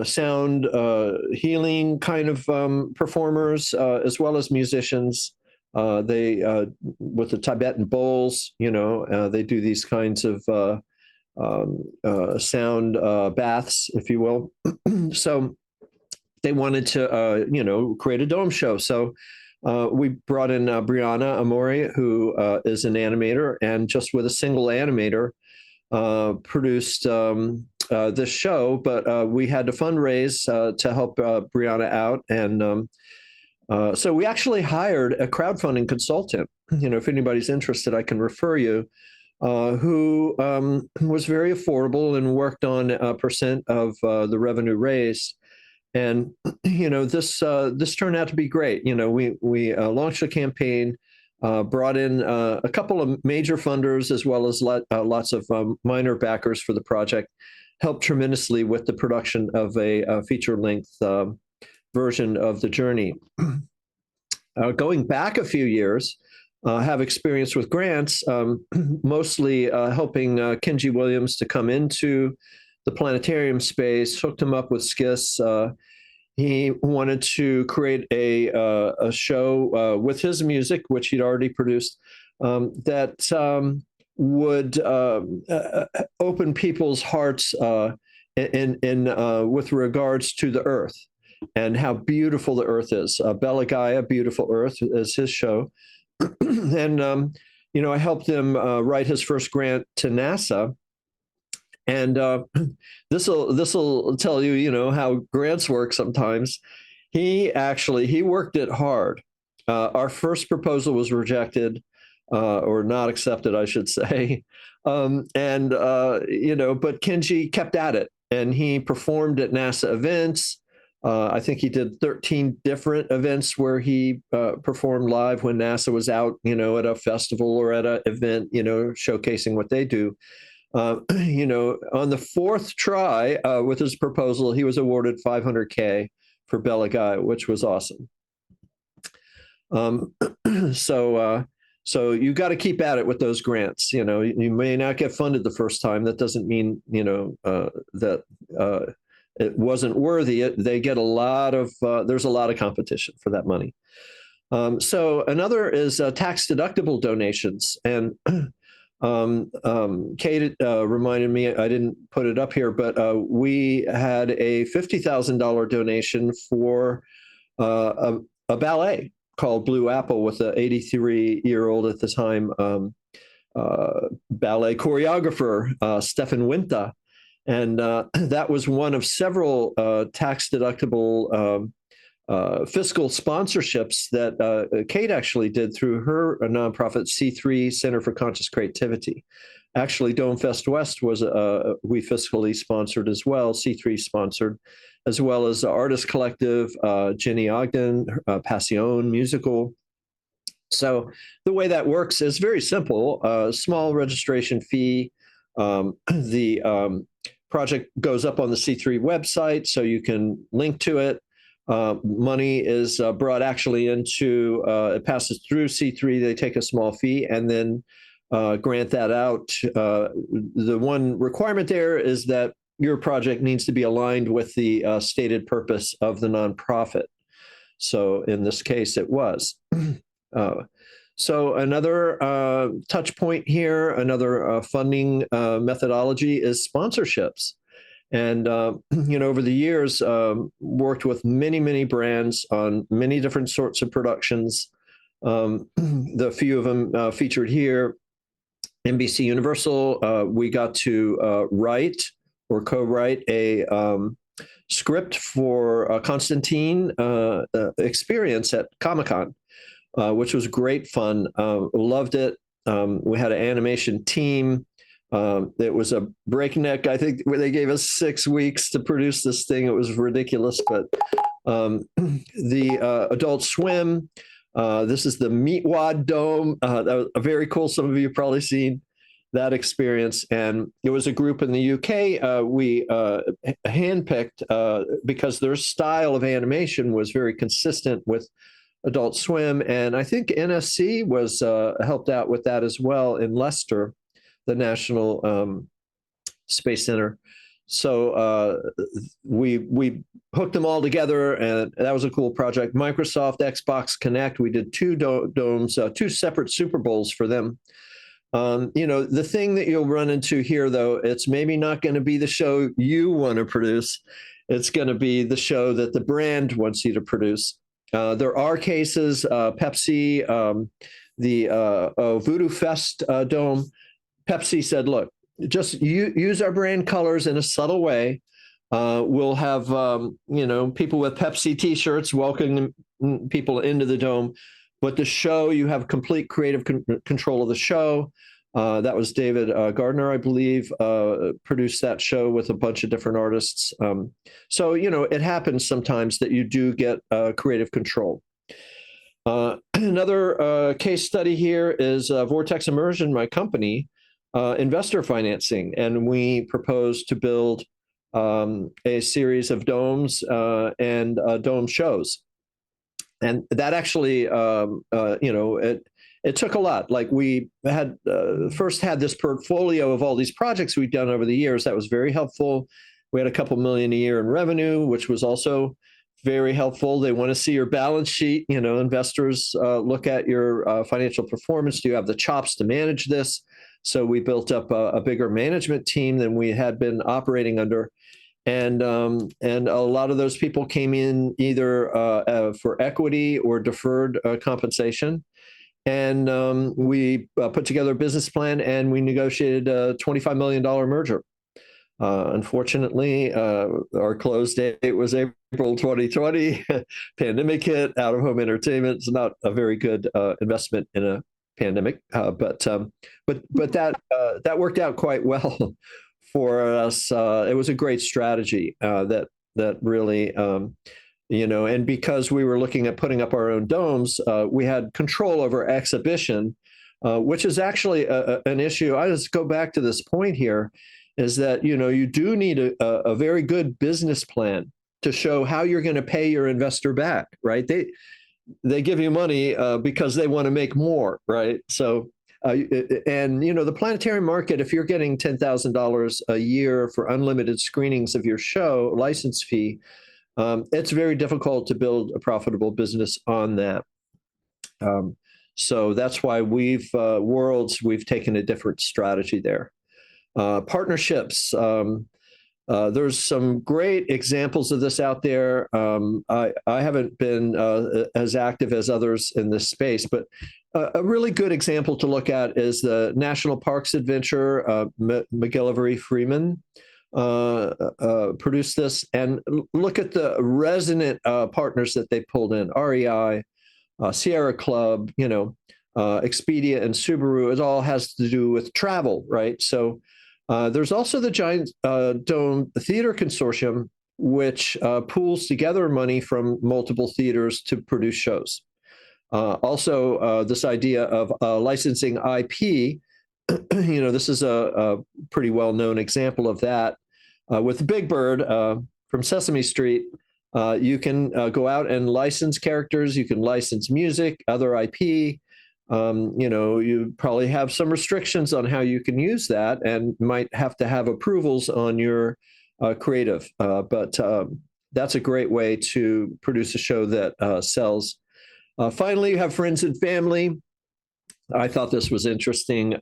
sound healing kind of performers, as well as musicians. They with the Tibetan bowls, they do these kinds of sound baths, if you will. So they wanted to, create a dome show. So we brought in Brianna Amori, who is an animator, and just with a single animator, produced this show. But we had to fundraise to help Brianna out. And so we actually hired a crowdfunding consultant. If anybody's interested, I can refer you, who was very affordable and worked on a percent of the revenue raised. And this turned out to be great. We launched a campaign, brought in a couple of major funders, as well as lots of minor backers for the project. Helped tremendously with the production of a feature-length version of the journey. Going back a few years, have experience with grants, mostly helping Kenji Williams to come into the planetarium space, hooked him up with Skis. He wanted to create a show with his music, which he'd already produced, that would open people's hearts with regards to the Earth and how beautiful the Earth is. Bella Gaia, Beautiful Earth, is his show. And I helped him write his first grant to NASA. And this will tell you, how grants work sometimes. He worked it hard. Our first proposal was rejected, or not accepted, I should say. But Kenji kept at it, and he performed at NASA events. I think he did 13 different events where he performed live when NASA was out, at a festival or at an event, showcasing what they do. On the fourth try with his proposal, he was awarded $500K for Bella Guy, which was awesome. So you got to keep at it with those grants. You know, you may not get funded the first time. That doesn't mean, you know, that it wasn't worthy. They get a lot of, there's a lot of competition for that money. So another is tax deductible donations. And Kate reminded me, I didn't put it up here, but we had a $50,000 donation for a ballet called Blue Apple with an 83-year-old at the time ballet choreographer, Stefan Winter. And that was one of several tax-deductible fiscal sponsorships that Kate actually did through her nonprofit C3 Center for Conscious Creativity. Actually, Dome Fest West was we fiscally sponsored as well, C3 sponsored, as well as the Artist Collective, Jenny Ogden, Passion Musical. So the way that works is very simple. Small registration fee. The project goes up on the C3 website, so you can link to it. Money is brought actually into, it passes through C3, they take a small fee and then grant that out. The one requirement there is that your project needs to be aligned with the stated purpose of the nonprofit. So in this case, it was. So another touch point here, another funding methodology is sponsorships. And, you know, over the years, worked with many, many brands on many different sorts of productions. The few of them featured here, NBC Universal, we got to write or co-write a script for Constantine experience at Comic-Con, which was great fun. Loved it. We had an animation team. It was a breakneck. I think they gave us 6 weeks to produce this thing. It was ridiculous, but the Adult Swim, this is the Meatwad Dome. That was very cool. Some of you have probably seen that experience. And it was a group in the UK we handpicked because their style of animation was very consistent with Adult Swim. And I think NSC was helped out with that as well in Leicester, the National Space Center. So we hooked them all together, and that was a cool project. Microsoft Xbox Connect, we did 2 domes, 2 separate Super Bowls for them. You know, the thing that you'll run into here, though, it's maybe not going to be the show you want to produce. It's going to be the show that the brand wants you to produce. There are cases, Pepsi, the Voodoo Fest Dome, Pepsi said, look, just use our brand colors in a subtle way. We'll have, you know, people with Pepsi t-shirts welcoming people into the dome. But the show, you have complete creative control of the show. That was David Gardner, I believe, produced that show with a bunch of different artists. So, you know, it happens sometimes that you do get creative control. Another case study here is Vortex Immersion, my company, investor financing. And we proposed to build a series of domes and dome shows. And that actually, you know, it took a lot. Like we had first had this portfolio of all these projects we'd done over the years. That was very helpful. We had a couple million a year in revenue, which was also very helpful. They want to see your balance sheet. You know, investors look at your financial performance. Do you have the chops to manage this? So we built up a bigger management team than we had been operating under. And a lot of those people came in either for equity or deferred compensation. And we put together a business plan and we negotiated a $25 million merger. Unfortunately, our close date was April 2020. Pandemic hit, out-of-home entertainment is not a very good investment in a pandemic, but that worked out quite well for us. It was a great strategy that really, you know, and because we were looking at putting up our own domes, we had control over exhibition, which is actually an issue. I just go back to this point here, is that, you know, you do need a very good business plan to show how you're going to pay your investor back, right? They give you money because they want to make more, right? So, and the planetarium market, if you're getting $10,000 a year for unlimited screenings of your show, license fee, it's very difficult to build a profitable business on that. So that's why we've taken a different strategy there. Partnerships. There's some great examples of this out there. I haven't been as active as others in this space, but a really good example to look at is the National Parks Adventure. McGillivray Freeman produced this, and look at the resonant partners that they pulled in: REI, Sierra Club, Expedia and Subaru. It all has to do with travel, right? So there's also the Giant Dome Theater Consortium, which pools together money from multiple theaters to produce shows. Also, this idea of licensing IP, this is a pretty well-known example of that. With Big Bird from Sesame Street, you can go out and license characters, you can license music, other IP. You probably have some restrictions on how you can use that and might have to have approvals on your creative. But that's a great way to produce a show that sells. Finally, you have friends and family. I thought this was interesting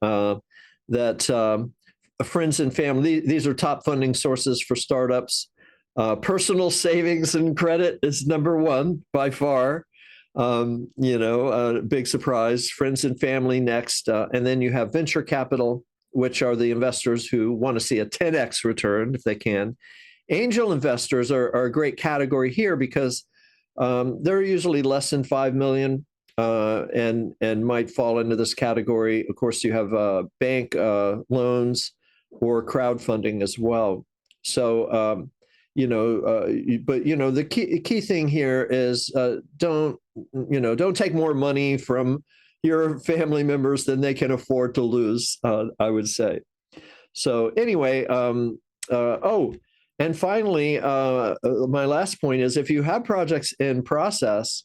that friends and family, these are top funding sources for startups. Personal savings and credit is number one by far. Big surprise. Friends and family next. And then you have venture capital, which are the investors who want to see a 10x return if they can. Angel investors are a great category here because they're usually less than 5 million and might fall into this category. Of course, you have bank loans or crowdfunding as well. So, the key thing here is don't take more money from your family members than they can afford to lose, I would say. So anyway, and finally, my last point is if you have projects in process,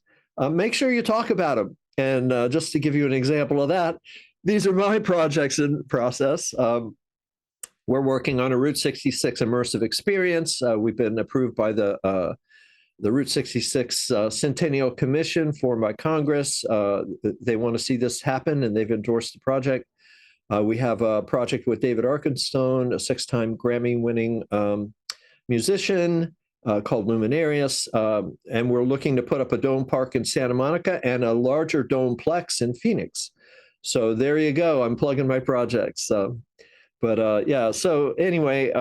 make sure you talk about them. And just to give you an example of that, these are my projects in process. We're working on a Route 66 immersive experience. We've been approved by the Route 66 Centennial Commission formed by Congress. They want to see this happen, and they've endorsed the project. We have a project with David Arkenstone, a 6-time Grammy-winning musician called Luminarius, and we're looking to put up a dome park in Santa Monica and a larger domeplex in Phoenix. So there you go. I'm plugging my projects. So anyway,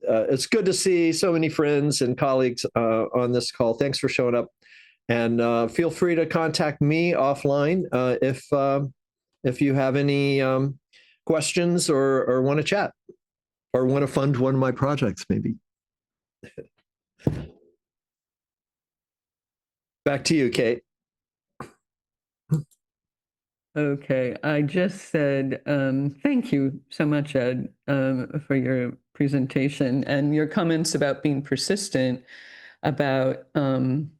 it's good to see so many friends and colleagues on this call. Thanks for showing up, and feel free to contact me offline if you have any questions or want to chat or want to fund one of my projects, maybe. Back to you, Kate. Okay, I just said thank you so much, Ed, for your presentation and your comments about being persistent, about going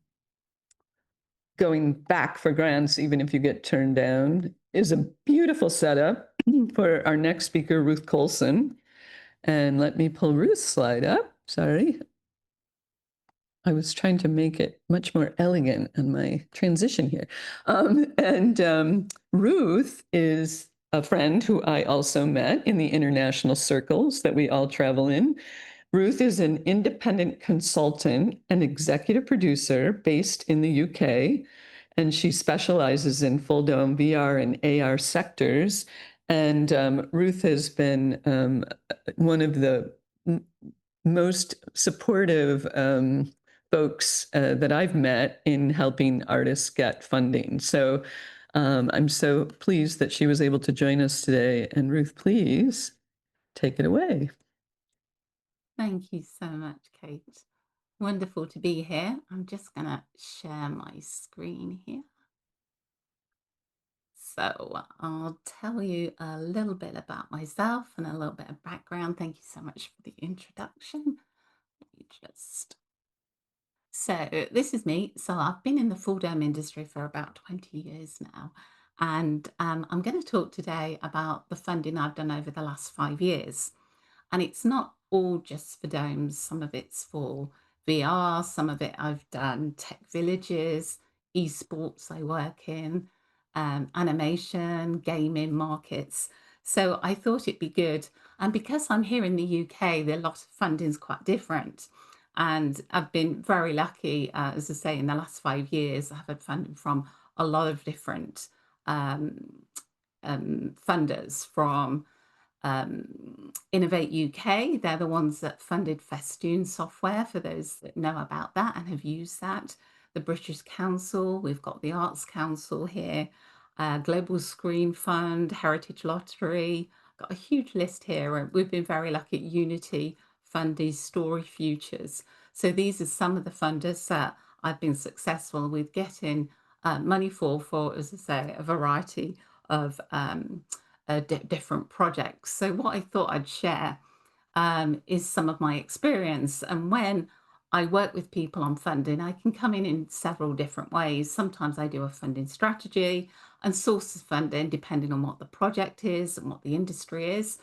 back for grants even if you get turned down is a beautiful setup for our next speaker, Ruth Coalson. And let me pull Ruth's slide up. Sorry. I was trying to make it much more elegant in my transition here. Ruth is a friend who I also met in the international circles that we all travel in. Ruth is an independent consultant and executive producer based in the UK, and she specializes in full dome VR and AR sectors. And Ruth has been one of the most supportive folks that I've met in helping artists get funding. So I'm so pleased that she was able to join us today. And Ruth, please take it away. Thank you so much, Kate. Wonderful to be here. I'm just going to share my screen here. So I'll tell you a little bit about myself and a little bit of background. Thank you so much for the introduction. Let me just So this is me. So I've been in the Fulldome industry for about 20 years now. And I'm going to talk today about the funding I've done over the last 5 years. And it's not all just for domes. Some of it's for VR. Some of it I've done tech villages, esports I work in, animation, gaming markets. So I thought it'd be good. And because I'm here in the UK, a lot of funding is quite different. And I've been very lucky, as I say, in the last 5 years, I've had funding from a lot of different um, funders from Innovate UK. They're the ones that funded Festoon software, for those that know about that and have used that. The British Council, we've got the Arts Council here, Global Screen Fund, Heritage Lottery. Got a huge list here. We've been very lucky at Unity funded Story Futures. So these are some of the funders that I've been successful with getting money for, as I say, a variety of different projects. So what I thought I'd share is some of my experience. And when I work with people on funding, I can come in several different ways. Sometimes I do a funding strategy and source of funding depending on what the project is and what the industry is.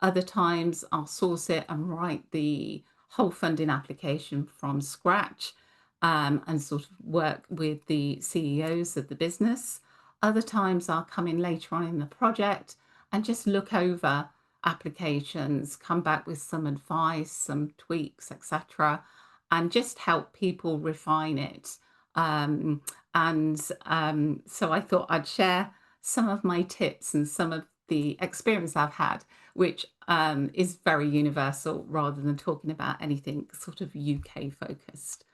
Other times I'll source it and write the whole funding application from scratch and sort of work with the CEOs of the business. Other times I'll come in later on in the project and just look over applications, come back with some advice, some tweaks, etc., and just help people refine it. So I thought I'd share some of my tips and some of the experience I've had, which is very universal rather than talking about anything sort of UK focused.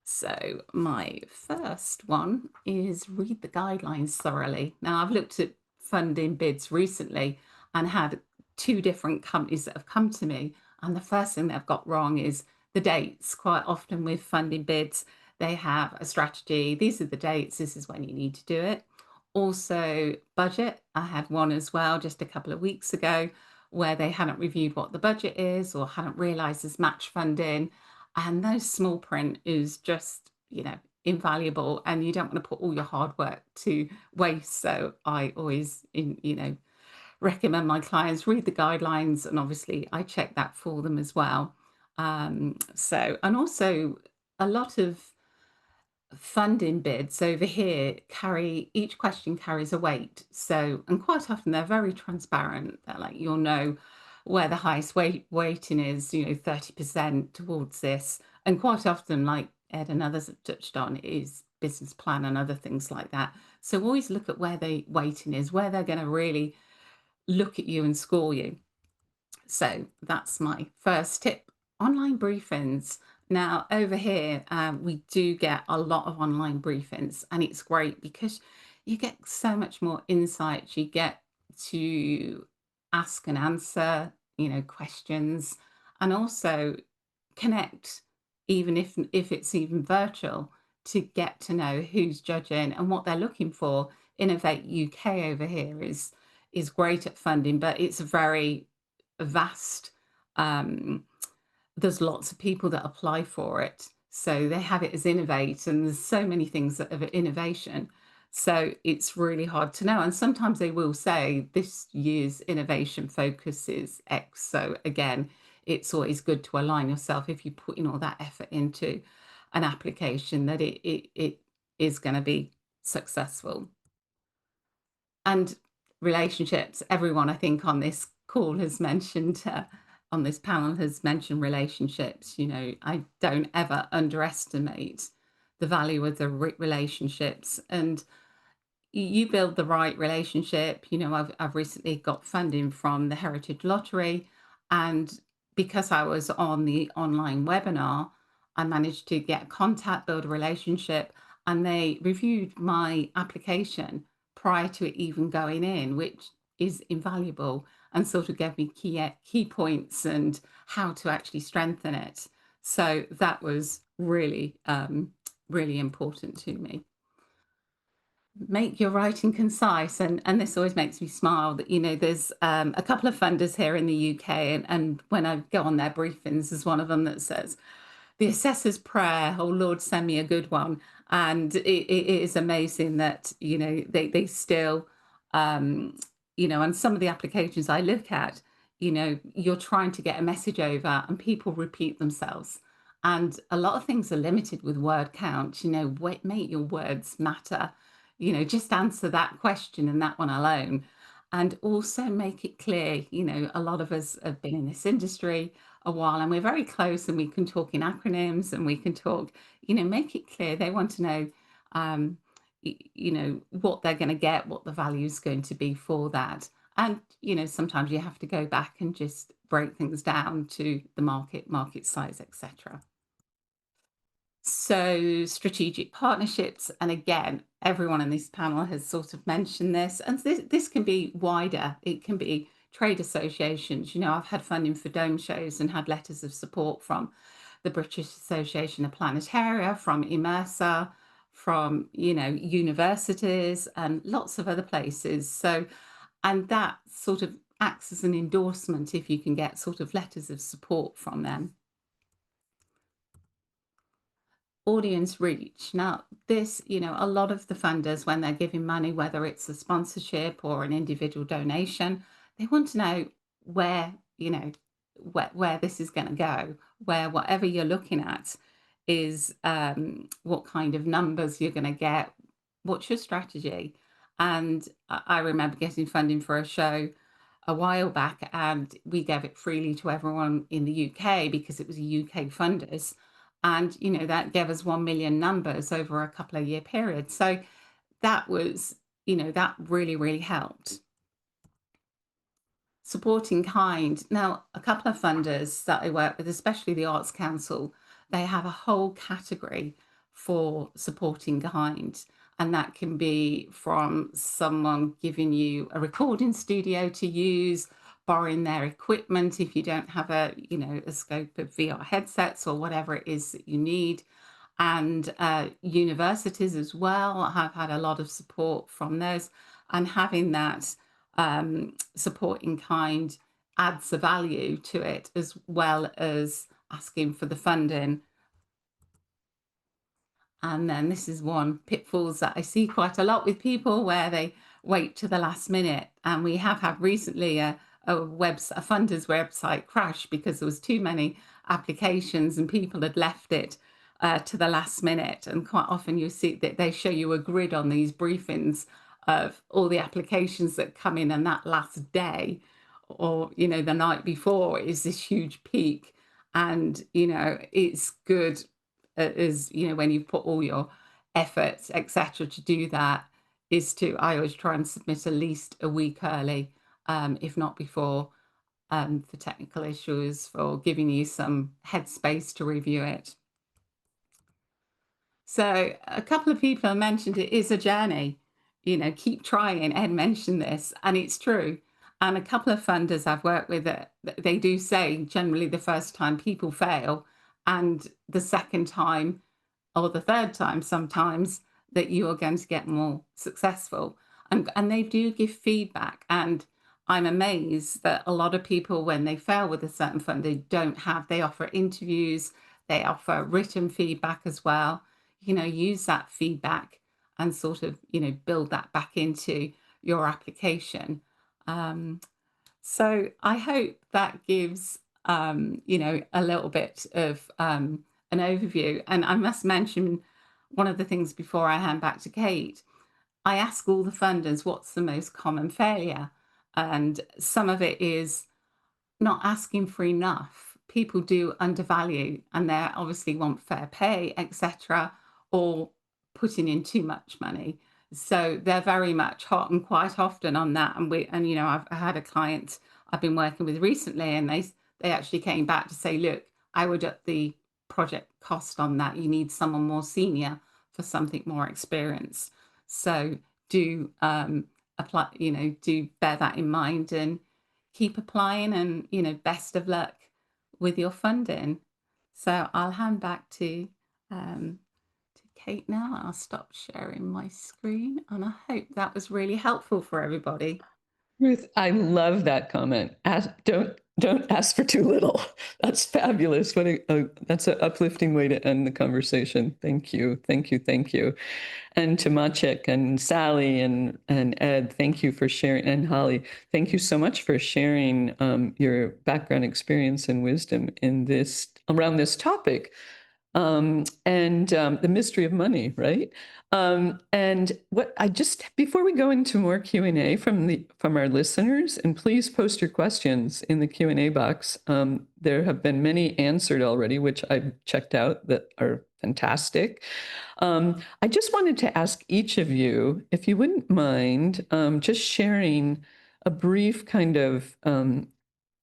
So my first one is read the guidelines thoroughly. Now, I've looked at funding bids recently and had 2 different companies that have come to me. And the first thing they've got wrong is the dates. Quite often with funding bids, they have a strategy. These are the dates. This is when you need to do it. Also, budget. I had one as well just a couple of weeks ago where they hadn't reviewed what the budget is or hadn't realised there's match funding. And those small print is just, invaluable, and you don't want to put all your hard work to waste. So I always, recommend my clients read the guidelines, and obviously I check that for them as well. And also a lot of funding bids over here each question carries a weight. So, and quite often they're very transparent. They're like, you'll know where the highest weighting is, 30% towards this. And quite often, like Ed and others have touched on, is business plan and other things like that. So always look at where the weighting is, where they're going to really look at you and score you. So that's my first tip. Online briefings. Now over here, we do get a lot of online briefings, and it's great because you get so much more insight. You get to ask and answer, questions, and also connect, even if it's even virtual, to get to know who's judging and what they're looking for. Innovate UK over here is great at funding, but it's a very vast. There's lots of people that apply for it, so they have it as Innovate, and there's so many things of innovation. So it's really hard to know. And sometimes they will say this year's innovation focus is X. So again, it's always good to align yourself if you put in all that effort into an application that it is going to be successful. And relationships. Everyone, I think, on this call has mentioned, on this panel has mentioned relationships. I don't ever underestimate the value of the relationships, and you build the right relationship. I've recently got funding from the Heritage Lottery, and because I was on the online webinar, I managed to get contact, build a relationship, and they reviewed my application prior to it even going in, which is invaluable, and sort of gave me key points and how to actually strengthen it. So that was really, really important to me. Make your writing concise, and this always makes me smile that there's a couple of funders here in the UK, and when I go on their briefings, there's one of them that says, the assessor's prayer, oh Lord, send me a good one. And it is amazing that, they still, and some of the applications I look at, you're trying to get a message over and people repeat themselves. And a lot of things are limited with word count, make your words matter, just answer that question and that one alone. And also make it clear, a lot of us have been in this industry a while and we're very close and we can talk in acronyms and we can talk, make it clear. They want to know, what they're going to get, what the value is going to be for that. And, sometimes you have to go back and just break things down to the market size, etc. So strategic partnerships, and again, everyone in this panel has sort of mentioned this, and this can be wider. It can be trade associations. I've had funding for dome shows and had letters of support from the British Association of Planetaria, from Immersive, from, universities and lots of other places. So, and that sort of acts as an endorsement if you can get sort of letters of support from them. Audience reach. Now, this, a lot of the funders, when they're giving money, whether it's a sponsorship or an individual donation, they want to know where, where this is going to go, where whatever you're looking at is what kind of numbers you're going to get, what's your strategy. And I remember getting funding for a show a while back, and we gave it freely to everyone in the UK because it was a UK funders. And, that gave us 1 million numbers over a couple of year period. So that was, that really, really helped. Supporting kind. Now, a couple of funders that I work with, especially the Arts Council, they have a whole category for supporting kind. And that can be from someone giving you a recording studio to use, borrowing their equipment if you don't have a scope of VR headsets or whatever it is that you need. And universities as well have had a lot of support from those, and having that support in kind adds a value to it, as well as asking for the funding. And then this is one pitfalls that I see quite a lot with people, where they wait to the last minute. And we have had recently a funder's website crash because there was too many applications and people had left it to the last minute. And quite often you see that they show you a grid on these briefings of all the applications that come in, and that last day or the night before is this huge peak. And it's good as when you put all your efforts, etc., to do that, is to, I always try and submit at least a week early, if not before, for technical issues, for giving you some headspace to review it. So a couple of people have mentioned it is a journey. Keep trying. Ed mentioned this, and it's true. And a couple of funders I've worked with, they do say generally the first time people fail, and the second time or the third time sometimes that you are going to get more successful. And they do give feedback. And I'm amazed that a lot of people, when they fail with a certain fund, they offer interviews, they offer written feedback as well. Use that feedback and sort of, build that back into your application. So I hope that gives, a little bit of an overview. And I must mention one of the things before I hand back to Kate. I ask all the funders, what's the most common failure? And some of it is not asking for enough. People do undervalue, and they obviously want fair pay, etc., or putting in too much money. So they're very much hot and quite often on that. And I've had a client I've been working with recently, and they actually came back to say, look, I would up the project cost on that. You need someone more senior for something more experienced. So do apply, do bear that in mind and keep applying, and best of luck with your funding. So I'll hand back to Kate now. I'll stop sharing my screen, and I hope that was really helpful for everybody. Ruth, I love that comment. don't ask for too little. That's fabulous. That's an uplifting way to end the conversation. Thank you, thank you, thank you. And to Maciej and Sally and Ed, thank you for sharing, and Holly, thank you so much for sharing your background experience and wisdom in around this topic. And the mystery of money, right? And before we go into more Q&A from our listeners, and please post your questions in the Q&A box. There have been many answered already, which I've checked out, that are fantastic. I just wanted to ask each of you, if you wouldn't mind, just sharing a brief kind of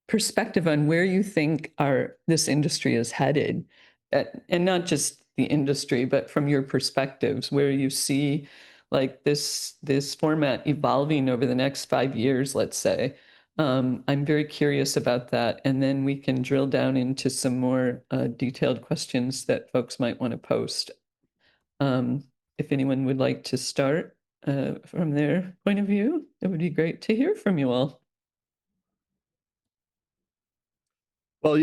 perspective on where you think this industry is headed, and not just the industry, but from your perspectives, where you see like this format evolving over the next 5 years, let's say. I'm very curious about that, and then we can drill down into some more detailed questions that folks might want to post. If anyone would like to start from their point of view, it would be great to hear from you all. Well,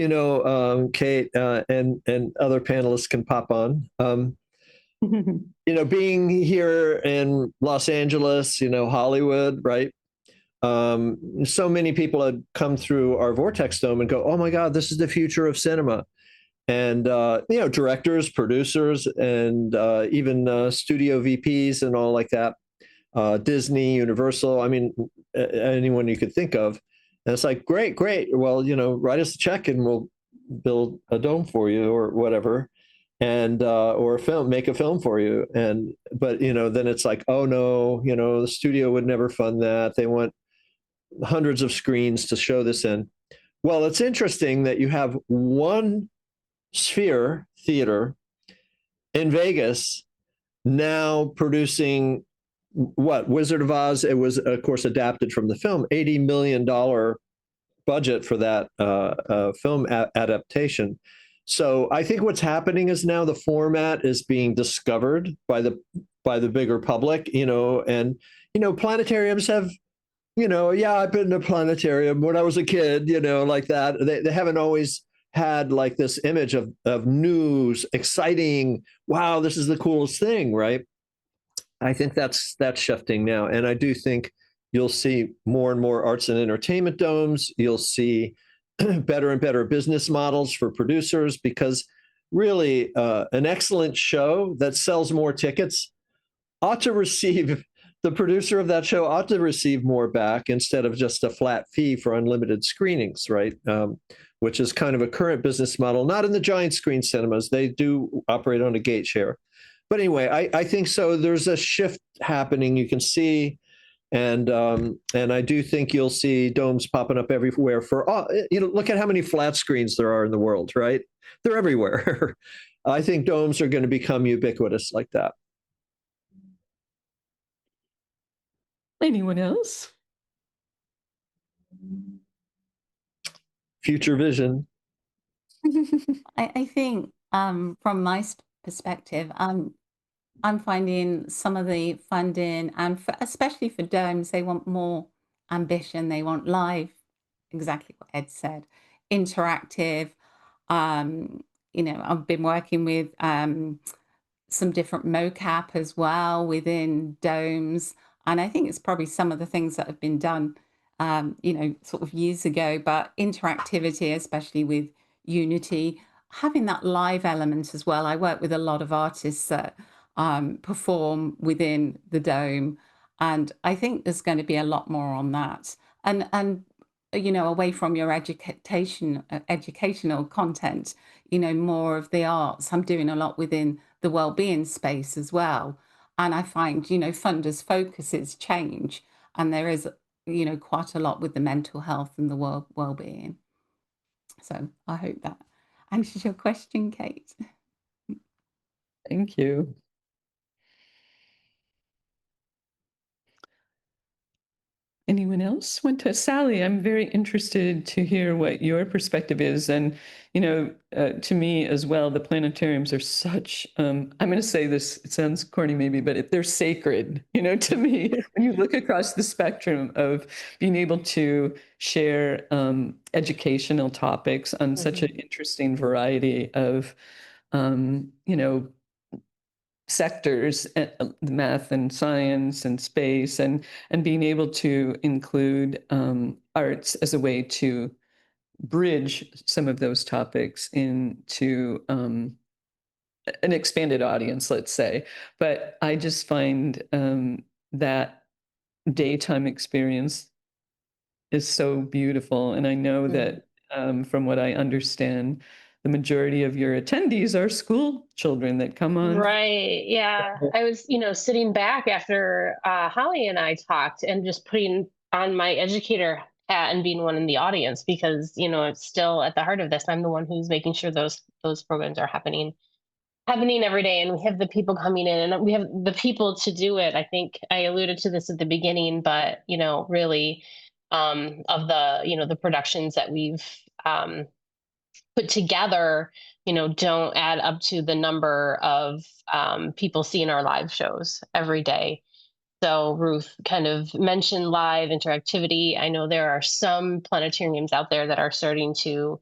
Kate and other panelists can pop on. Being here in Los Angeles, Hollywood, right? So many people had come through our Vortex Dome and go, "Oh my God, this is the future of cinema." And directors, producers, and even studio VPs and all like that. Disney, Universal, I mean, anyone you could think of. And it's like, great. Well, write us a check and we'll build a dome for you or whatever, and or make a film for you. But then it's like, oh no, the studio would never fund that. They want hundreds of screens to show this in. Well, it's interesting that you have one Sphere Theater in Vegas now producing what, Wizard of Oz. It was, of course, adapted from the film. $80 million budget for that film adaptation. So I think what's happening is now the format is being discovered by the bigger public, and planetariums have, I've been to a planetarium when I was a kid, like that. They haven't always had like this image of news, exciting, wow, this is the coolest thing, right? I think that's shifting now. And I do think you'll see more and more arts and entertainment domes. You'll see better and better business models for producers, because really an excellent show that sells more tickets ought to receive, the producer of that show ought to receive more back instead of just a flat fee for unlimited screenings, right? Which is kind of a current business model, not in the giant screen cinemas. They do operate on a gate share. But anyway, I think so. There's a shift happening. You can see, and I do think you'll see domes popping up everywhere. Look at how many flat screens there are in the world, right? They're everywhere. I think domes are going to become ubiquitous like that. Anyone else? Future vision. I think from my perspective, I'm finding some of the funding, and especially for domes, they want more ambition. They want live, exactly what Ed said, interactive. I've been working with some different mocap as well within domes, and I think it's probably some of the things that have been done, sort of years ago. But interactivity, especially with Unity, having that live element as well. I work with a lot of artists that perform within the dome, and I think there's going to be a lot more on that. And away from your educational content, more of the arts. I'm doing a lot within the well-being space as well, and I find funders' focuses change, and there is quite a lot with the mental health and the well-being. So I hope that answers your question, Kate. Thank you. Anyone else want to? Sally, I'm very interested to hear what your perspective is. And, to me as well, the planetariums are such, I'm going to say this, it sounds corny maybe, but they're sacred, to me. When you look across the spectrum of being able to share educational topics on such an interesting variety of, sectors, math and science and space, and being able to include arts as a way to bridge some of those topics into an expanded audience, let's say. But I just find that daytime experience is so beautiful. And I know that from what I understand, the majority of your attendees are school children that come on. Right. Yeah. I was, sitting back after Holly and I talked and just putting on my educator hat and being one in the audience because, it's still at the heart of this. I'm the one who's making sure those programs are happening every day. And we have the people coming in and we have the people to do it. I think I alluded to this at the beginning, but, really of the productions that we've put together, don't add up to the number of people seeing our live shows every day. So Ruth kind of mentioned live interactivity. I know there are some planetariums out there that are starting to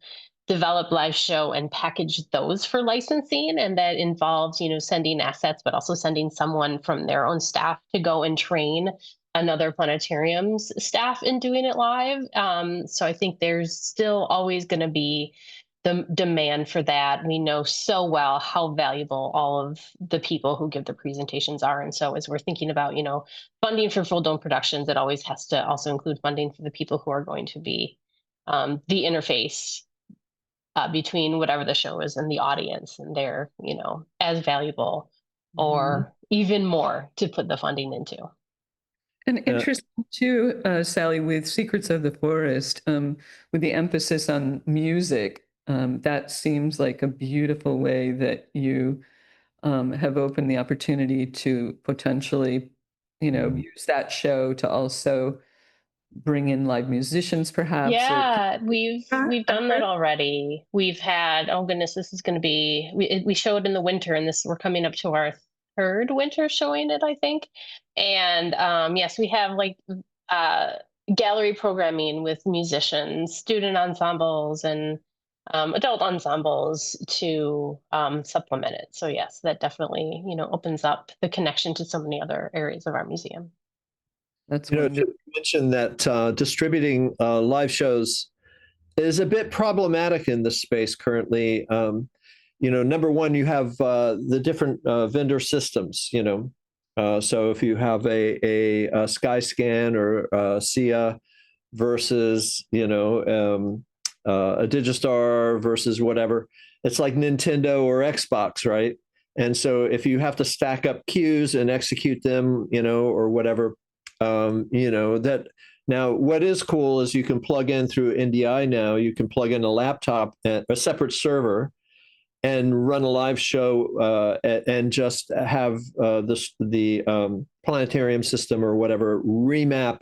develop live show and package those for licensing. And that involves, sending assets, but also sending someone from their own staff to go and train another planetarium's staff in doing it live. So I think there's still always going to be the demand for that. We know so well how valuable all of the people who give the presentations are. And so as we're thinking about, funding for Full Dome productions, it always has to also include funding for the people who are going to be the interface between whatever the show is and the audience. And they're, as valuable or even more to put the funding into. And interesting too, Sally, with Secrets of the Forest, with the emphasis on music, that seems like a beautiful way that you have opened the opportunity to potentially, use that show to also bring in live musicians, perhaps. Yeah, we've done that already. We've had, oh goodness, this is going to be, we showed in the winter, and we're coming up to our third winter showing it, I think. And yes, we have like gallery programming with musicians, student ensembles, and adult ensembles to supplement it. So yes, that definitely, opens up the connection to so many other areas of our museum. That's to mention that distributing live shows is a bit problematic in this space currently. Number one, you have the different vendor systems. So if you have a Skyscan or SIA versus a Digistar versus whatever, it's like Nintendo or Xbox, right? And so if you have to stack up queues and execute them, or whatever. That now what is cool is you can plug in through NDI now, you can plug in a laptop at a separate server and run a live show and just have the planetarium system or whatever remap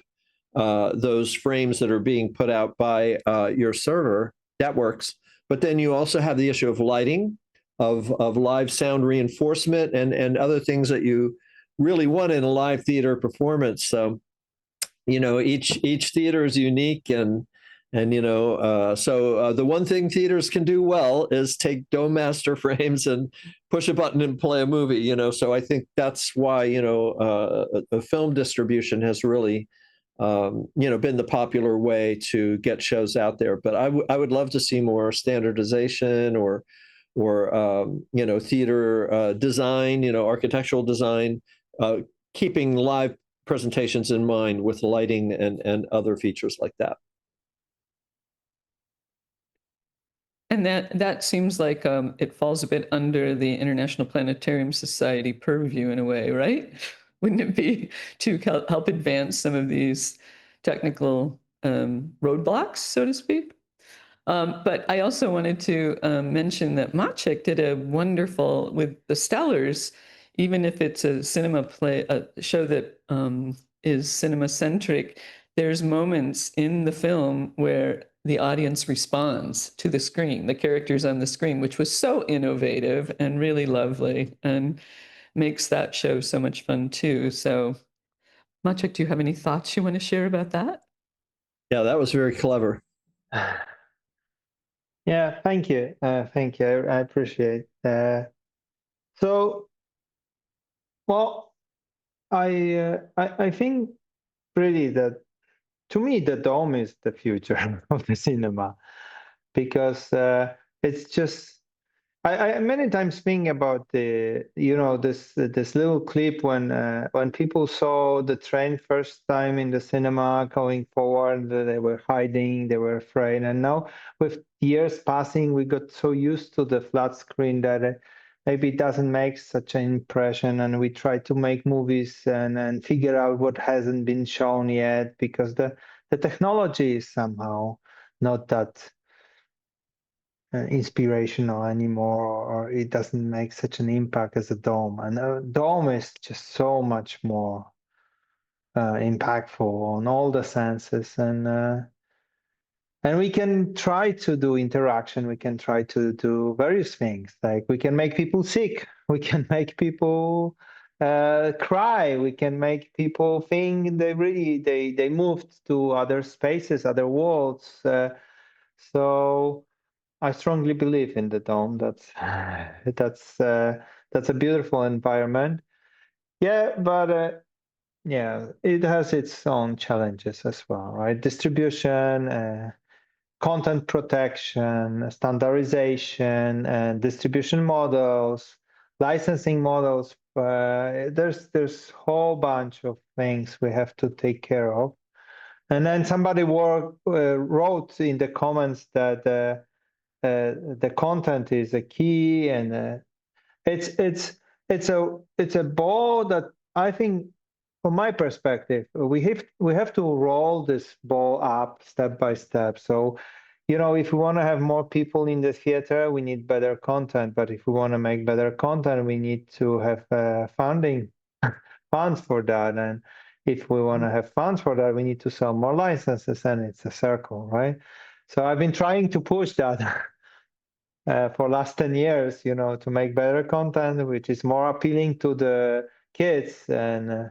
those frames that are being put out by your server. That works. But then you also have the issue of lighting, of live sound reinforcement and other things that you really want in a live theater performance. So, each theater is unique, and so the one thing theaters can do well is take Dome Master frames and push a button and play a movie. So I think that's why a film distribution has really been the popular way to get shows out there. But I would love to see more standardization or theater design, architectural design. Keeping live presentations in mind with lighting and other features like that. And that seems like it falls a bit under the International Planetarium Society purview in a way, right? Wouldn't it be to help advance some of these technical roadblocks, so to speak? But I also wanted to mention that Maciej did a wonderful, with the Stellars, even if it's a cinema play, a show that is cinema-centric, there's moments in the film where the audience responds to the screen, the characters on the screen, which was so innovative and really lovely and makes that show so much fun too. So, Maciej, do you have any thoughts you want to share about that? Yeah, that was very clever. Yeah, thank you. Thank you. I appreciate. So, well, I think really that to me the dome is the future of the cinema, because it's just I many times think about this little clip when people saw the train first time in the cinema going forward, they were hiding, they were afraid, and now with years passing, we got so used to the flat screen that maybe it doesn't make such an impression, and we try to make movies and figure out what hasn't been shown yet, because the technology is somehow not that inspirational anymore, or it doesn't make such an impact as a dome. And a dome is just so much more impactful on all the senses, and we can try to do interaction. We can try to do various things, like we can make people sick. We can make people cry. We can make people think they moved to other spaces, other worlds. So I strongly believe in the dome. That's a beautiful environment. Yeah, but yeah, it has its own challenges as well, right? Distribution, content protection, standardization, and distribution models, licensing models. There's whole bunch of things we have to take care of. And then somebody wrote in the comments that the content is a key, and it's a ball that I think, from my perspective, we have to roll this ball up step by step. So, if we want to have more people in the theater, we need better content. But if we want to make better content, we need to have funds for that. And if we want to have funds for that, we need to sell more licenses, and it's a circle, right? So I've been trying to push that for last 10 years, to make better content, which is more appealing to the kids. And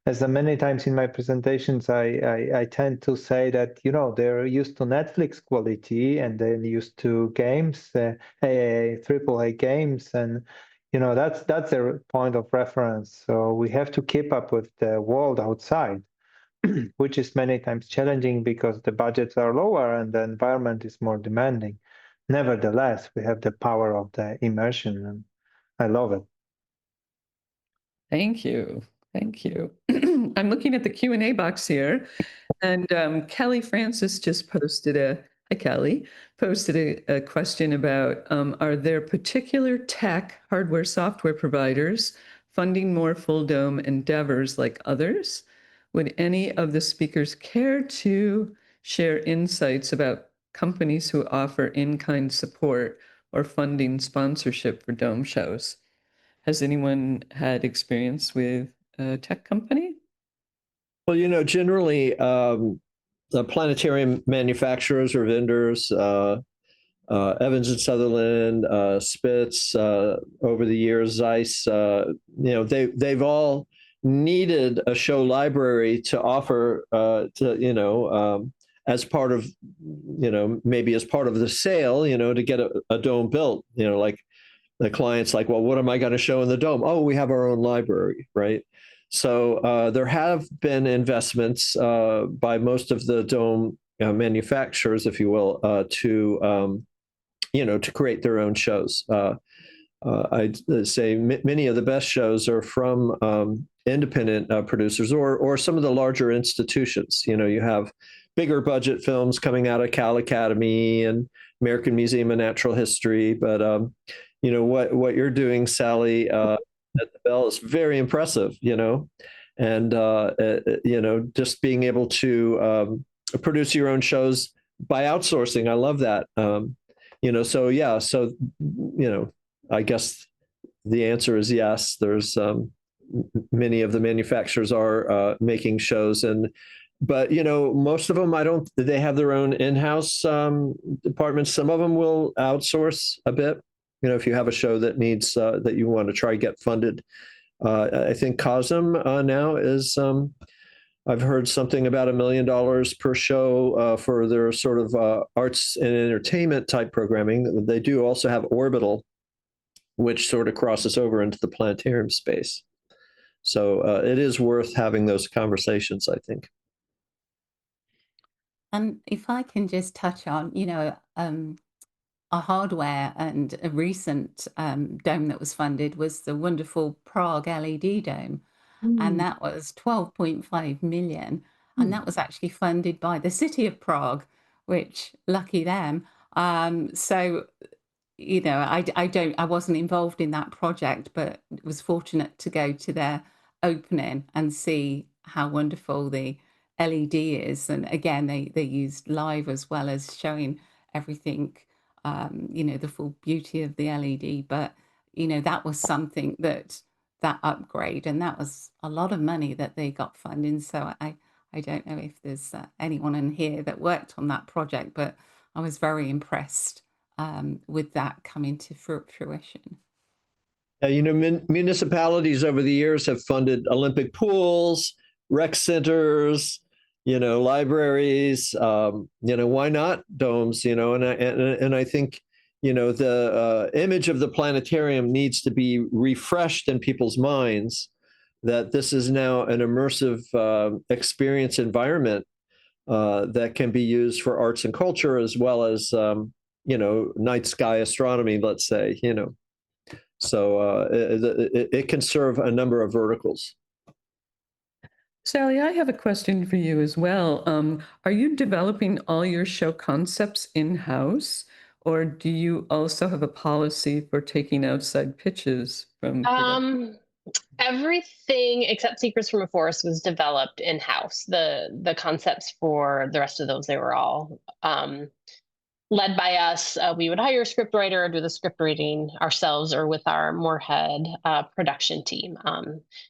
as many times in my presentations, I tend to say that, they're used to Netflix quality, and they're used to games, AAA games, and that's their point of reference. So we have to keep up with the world outside, which is many times challenging because the budgets are lower and the environment is more demanding. Nevertheless, we have the power of the immersion, and I love it. Thank you. Thank you. I'm looking at the Q&A box here, and Kelly Francis just posted hi Kelly, posted a question about, are there particular tech, hardware, software providers funding more full dome endeavors like others? Would any of the speakers care to share insights about companies who offer in-kind support or funding sponsorship for dome shows? Has anyone had experience with a tech company? Well, generally, the planetarium manufacturers or vendors, Evans and Sutherland, Spitz, over the years, Zeiss, they've all needed a show library to offer as part of, maybe as part of the sale, to get a dome built, like the client's like, well, what am I going to show in the dome? Oh, we have our own library, right? So there have been investments by most of the dome manufacturers, if you will, to create their own shows. I'd say many of the best shows are from independent producers or some of the larger institutions. You have bigger budget films coming out of Cal Academy and American Museum of Natural History, but what you're doing, Sally, at the Bell is very impressive. And just being able to produce your own shows by outsourcing, I love that. So yeah, so I guess the answer is yes. There's many of the manufacturers are making shows, and but most of them, they have their own in-house departments. Some of them will outsource a bit. If you have a show that needs that you want to try get funded. I think COSM now is. I've heard something about $1 million per show for their sort of arts and entertainment type programming. They do also have Orbital, which sort of crosses over into the planetarium space. So it is worth having those conversations, I think. And if I can just touch on, our hardware, and a recent dome that was funded was the wonderful Prague LED dome. And that was 12.5 million. And that was actually funded by the city of Prague, which lucky them. So, I wasn't involved in that project, but was fortunate to go to their opening and see how wonderful the LED is. And again, they used live as well as showing everything, the full beauty of the LED. But, that was something that upgrade, and that was a lot of money that they got funding. So I don't know if there's anyone in here that worked on that project, but I was very impressed with that coming to fruition. Municipalities over the years have funded Olympic pools, rec centers, libraries. Why not domes? And I think the image of the planetarium needs to be refreshed in people's minds, that this is now an immersive experience environment that can be used for arts and culture, as well as night sky astronomy, let's say. So it can serve a number of verticals. Sally, I have a question for you as well. Are you developing all your show concepts in-house, or do you also have a policy for taking outside pitches from production? Everything except Secrets from a Forest was developed in-house. The concepts for the rest of those, they were all led by us. We would hire a script writer or do the script reading ourselves, or with our Moorhead production team.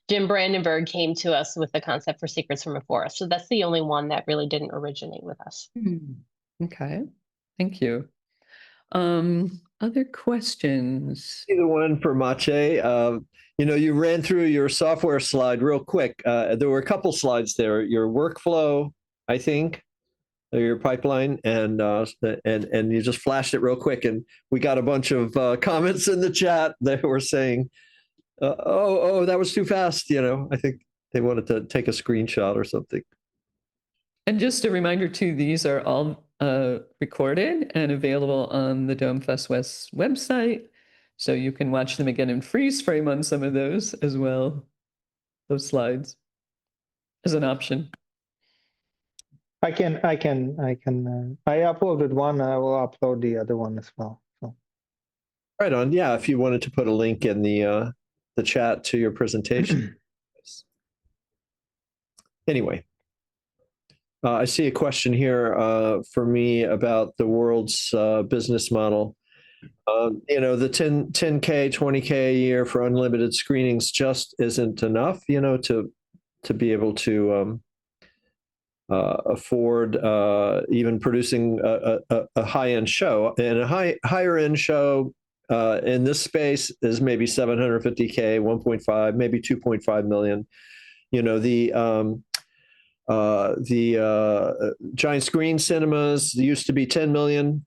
Jim Brandenburg came to us with the concept for Secrets from a Forest. So that's the only one that really didn't originate with us. Okay, thank you. Other questions? The one for Maciej. You ran through your software slide real quick. There were a couple slides there. Your workflow, I think, your pipeline, and you just flashed it real quick, and we got a bunch of comments in the chat that were saying, "Oh, that was too fast." I think they wanted to take a screenshot or something. And just a reminder too, these are all recorded and available on the Dome Fest West website, so you can watch them again in freeze frame on some of those as well. Those slides as an option. I uploaded one. I will upload the other one as well. So. Right on. Yeah, if you wanted to put a link in the chat to your presentation. Anyway, I see a question here for me about the world's business model. The 10K, 20K a year for unlimited screenings just isn't enough, to be able to afford even producing a high-end show. And a higher end show in this space is maybe 750K, 1.5, maybe 2.5 million. The giant screen cinemas used to be 10 million.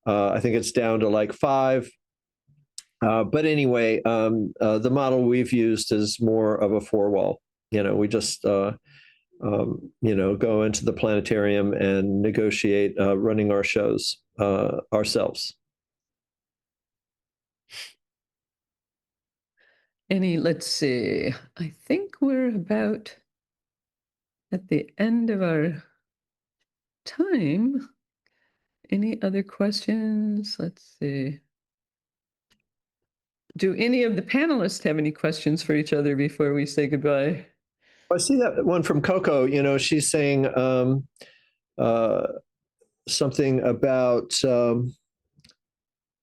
I think it's down to like 5. But anyway, the model we've used is more of a 4-wall. We just go into the planetarium and negotiate running our shows ourselves. Let's see, I think we're about at the end of our time. Any other questions? Let's see. Do any of the panelists have any questions for each other before we say goodbye? I see that one from Coco. She's saying something about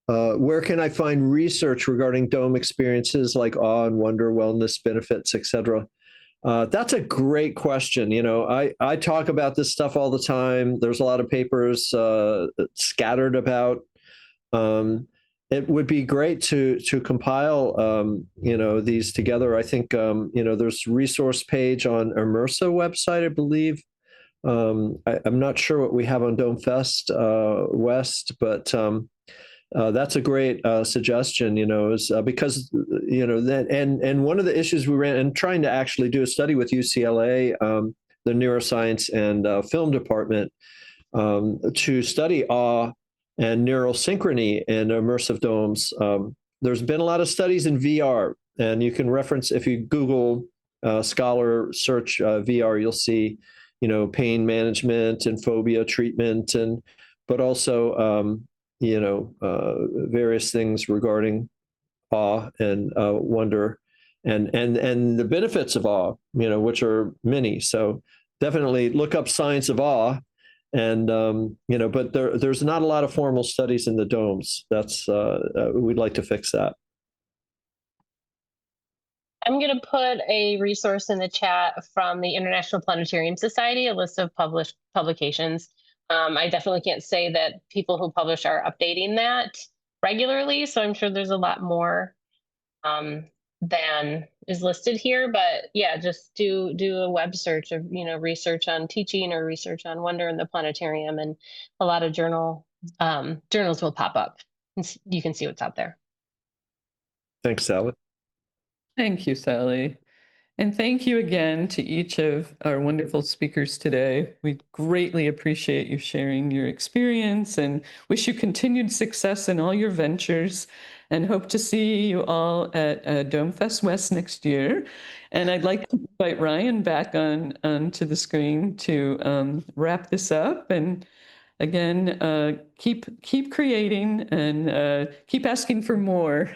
where can I find research regarding dome experiences like awe and wonder, wellness benefits, etc. That's a great question. You know, I talk about this stuff all the time. There's a lot of papers scattered about. It would be great to compile, you know, these together. I think, you know, there's a resource page on Immersa website, I believe. I'm not sure what we have on Dome Fest West, but that's a great suggestion, you know, is because, you know, that and one of the issues we ran and trying to actually do a study with UCLA, the neuroscience and film department, to study awe and neural synchrony in immersive domes. There's been a lot of studies in VR, and you can reference, if you Google Scholar search VR, you'll see, you know, pain management and phobia treatment, and but also you know, various things regarding awe and wonder, and the benefits of awe, you know, which are many. So definitely look up science of awe, and you know, but there's not a lot of formal studies in the domes. That's we'd like to fix that. I'm going to put a resource in the chat from the International Planetarium Society, a list of published publications. I definitely can't say that people who publish are updating that regularly, so I'm sure there's a lot more than is listed here. But yeah, just do a web search of, you know, research on teaching or research on wonder in the planetarium, and a lot of journals will pop up, and you can see what's out there. Thanks, Sally. Thank you, Sally. And thank you again to each of our wonderful speakers today. We greatly appreciate you sharing your experience and wish you continued success in all your ventures, and hope to see you all at Dome Fest West next year. And I'd like to invite Ryan back onto the screen to wrap this up. And again, keep creating and keep asking for more.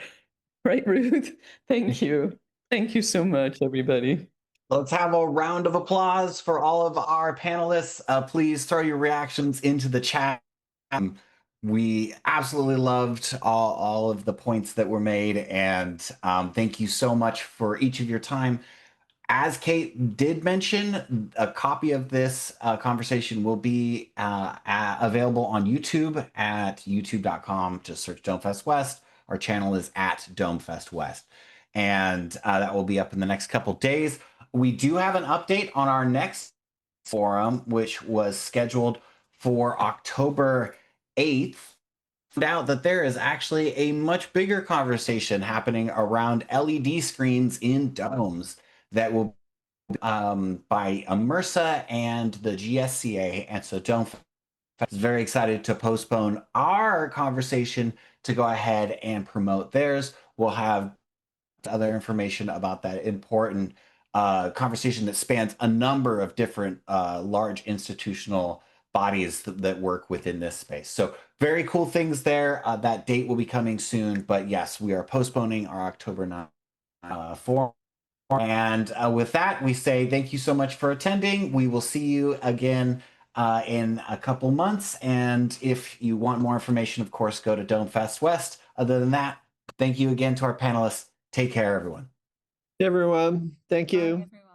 Right, Ruth? Thank you. Thank you so much, everybody. Let's have a round of applause for all of our panelists. Please throw your reactions into the chat. We absolutely loved all of the points that were made, and thank you so much for each of your time. As Kate did mention, a copy of this conversation will be available on YouTube at youtube.com. Just search Domefest West. Our channel is at Domefest West. And that will be up in the next couple days. We do have an update on our next forum, which was scheduled for October 8th. Found out that there is actually a much bigger conversation happening around LED screens in domes that will by Immersa and the GSCA. And so Domefest is very excited to postpone our conversation to go ahead and promote theirs. We'll have other information about that important conversation that spans a number of different large institutional bodies that work within this space. So very cool things there. That date will be coming soon, but yes, we are postponing our October 9th forum. And with that, we say thank you so much for attending. We will see you again in a couple months. And if you want more information, of course, go to Domefest West. Other than that, thank you again to our panelists. Take care, everyone. Hey, everyone. Thank you. Bye, everyone.